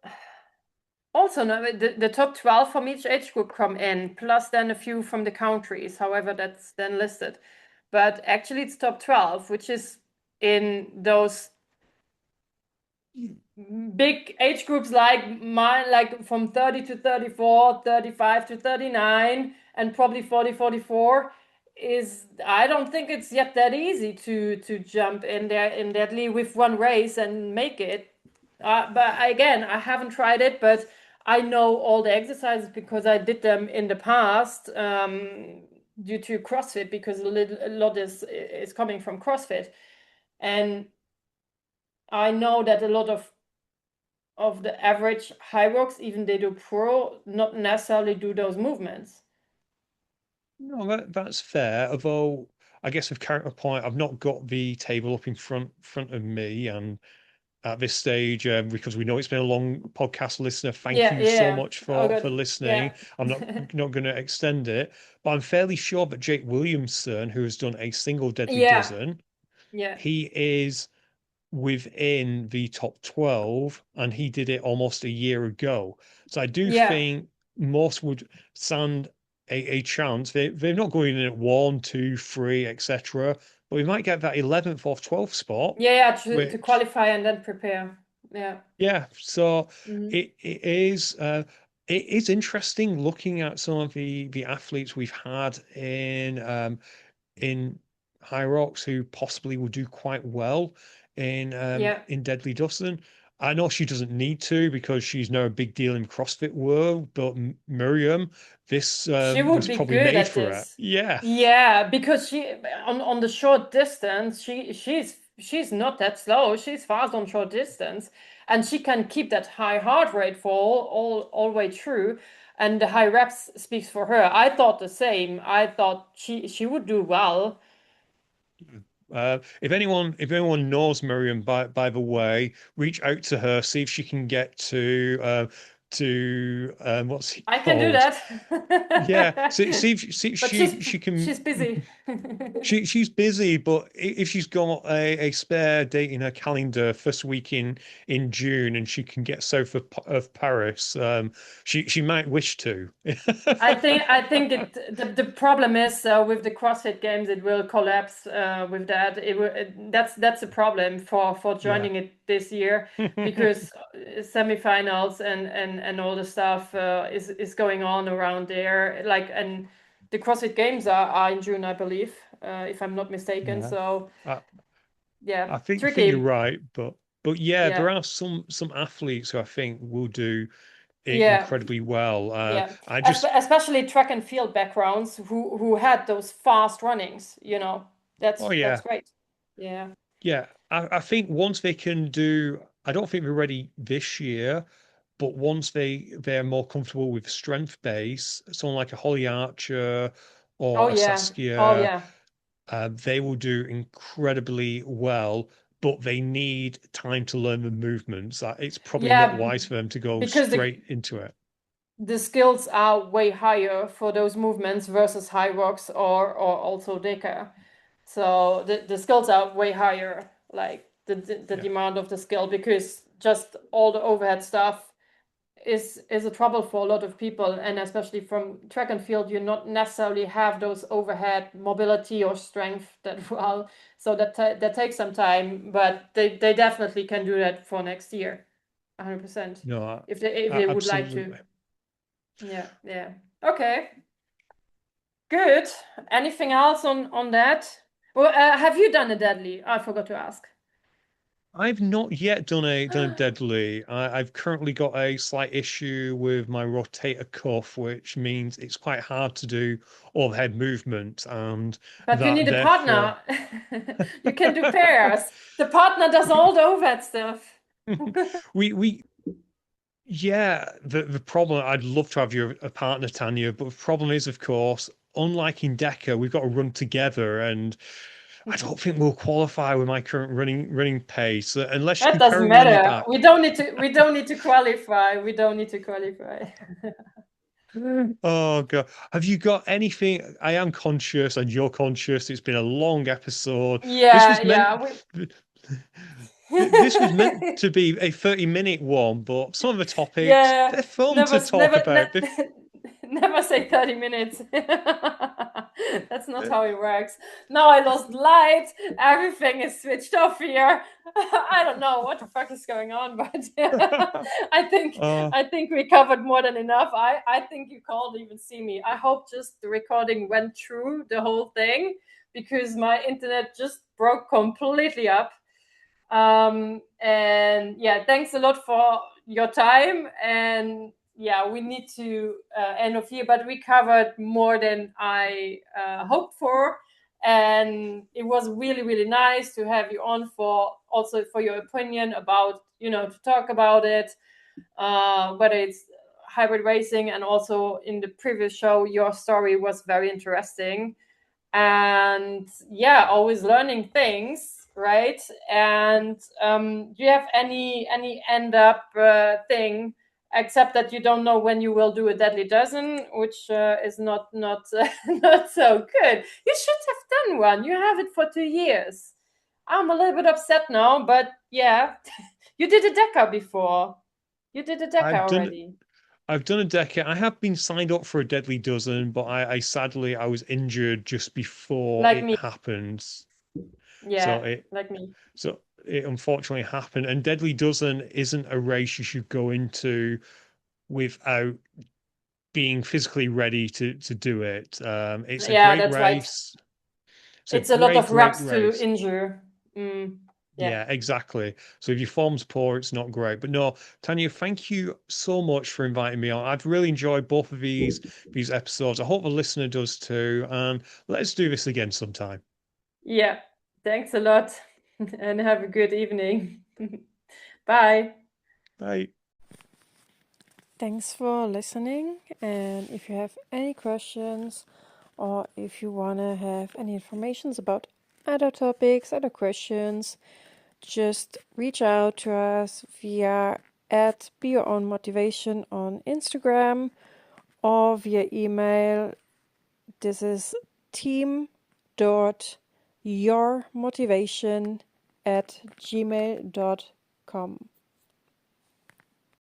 also, no, the top 12 from each age group come in, plus then a few from the countries, however, that's then listed. But actually, it's top 12, which is in those big age groups like mine, like from 30 to 34, 35 to 39, and probably 40, 44. Is I don't think it's yet that easy to jump in there in that league with one race and make it. But again, I haven't tried it, but I know all the exercises because I did them in the past, due to CrossFit, because a lot is coming from CrossFit, and I know that a lot of the average Hyrox, even they do pro, not necessarily do those movements. No, that's fair. Although I guess with counterpoint, I've not got the table up in front of me, and at this stage, because we know it's been a long podcast, listener. Thank Yeah, you so yeah. much Oh, for good. listening. Yeah. I'm not going to extend it, but I'm fairly sure that Jake Williamson, who has done a single deadly Yeah, dozen, yeah, he is within the top 12, and he did it almost a year ago. So I do yeah. think most would stand a chance. They're not going in at one, two, three, etc. But we might get that 11th or 12th spot, Yeah, yeah, to which qualify and then prepare. Yeah. yeah, so Hmm. it is interesting looking at some of the athletes we've had in High Rocks who possibly will do quite well Yeah. in Deadly Dozen. I know she doesn't need to because she's now a big deal in CrossFit world, but Miriam, this She would was be probably good made at for her. this. Yeah. Yeah, because she on the short distance, she's not that slow. She's fast on short distance, and she can keep that high heart rate for all way through. And the high reps speaks for her. I thought the same. I thought she would do well. If anyone knows Miriam, by the way, reach out to her, see if she can get to what's it I can do called? Yeah, that. see if But she can. she's busy. She's busy, but if she's got a spare date in her calendar, first week in June, and she can get south of Paris, she might wish to. I think the problem is with the CrossFit Games it will collapse with that. That's a problem for Yeah. joining it this year because semifinals and all the stuff is going on around there. Like, and the CrossFit Games are in June, I believe, if I'm not mistaken. Yeah. So I, yeah, I think you're tricky. right, but yeah, there Yeah, are some athletes who I think will do yeah. incredibly well. Yeah, I just especially track and field backgrounds who had those fast runnings, oh that's yeah, great. Yeah. yeah. I think once they can do, I don't think they're ready this year, but once they're more comfortable with strength base, someone like a Holly Archer Oh or a yeah. Oh Saskia, yeah. they will do incredibly well. But they need time to learn the movements. It's probably not Yeah, wise for them to go because straight into it. the skills are way higher for those movements versus Hyrox or also DEKA. So the skills are way higher, like the Yeah. demand of the skill, because just all the overhead stuff is a trouble for a lot of people, and especially from track and field you not necessarily have those overhead mobility or strength that well, so that takes some time, but they definitely can do that for next year, 100%, No, if they would like to. absolutely. Yeah, yeah. Okay, good. Anything else on that? Well, have you done a deadly? I forgot to ask. I've not yet done a deadly. I've currently got a slight issue with my rotator cuff, which means it's quite hard to do overhead movement, and But you that need a therefore partner. You can do pairs. The partner does all the overhead stuff. we yeah, the problem, I'd love to have you a partner, Tanya, but the problem is, of course, unlike in DEKA, we've got to run together, and I don't think we'll qualify with my current running pace unless you That can doesn't carry me on your matter. back. We don't need to qualify. We don't need to qualify. Oh God. Have you got anything? I am conscious and you're conscious. It's been a long episode. This Yeah, was meant yeah. this was meant to be a 30-minute one, but some of the topics, Yeah. they're fun Never, to talk never, about. never say 30 minutes. That's not how it works. Now I lost light. Everything is switched off here. I don't know what the fuck is going on, but I think uh, I think we covered more than enough. I think you can't even see me. I hope just the recording went through the whole thing because my internet just broke completely up. And yeah, thanks a lot for your time. And yeah, we need to end of here, but we covered more than I hoped for. And it was really, really nice to have you on for also for your opinion about, to talk about it, whether it's hybrid racing, and also in the previous show, your story was very interesting. And yeah, always learning things, right? And do you have any end up thing, except that you don't know when you will do a deadly dozen, which is not not so good. You should have done one. You have it for 2 years. I'm a little bit upset now, but yeah. You did a deca before. You did a deca I've done already. I've done a decade. I have been signed up for a Deadly Dozen, but I sadly I was injured just before Like it me. happened. So Yeah, it like me. so it unfortunately happened. And Deadly Dozen isn't a race you should go into without being physically ready to do it. It's a Yeah, great that's right. race. It's a It's a lot great, of great reps to race. injure. Mm, yeah. Yeah, exactly. So if your form's poor, it's not great. But no, Tanya, thank you so much for inviting me on. I've really enjoyed both of these episodes. I hope the listener does too. And let's do this again sometime. Yeah. Thanks a lot and have a good evening. Bye. Bye. Thanks for listening. And if you have any questions or if you want to have any information about other topics, other questions, just reach out to us via @BeYourOwnMotivation on Instagram or via email. This is team.yourmotivation@gmail.com.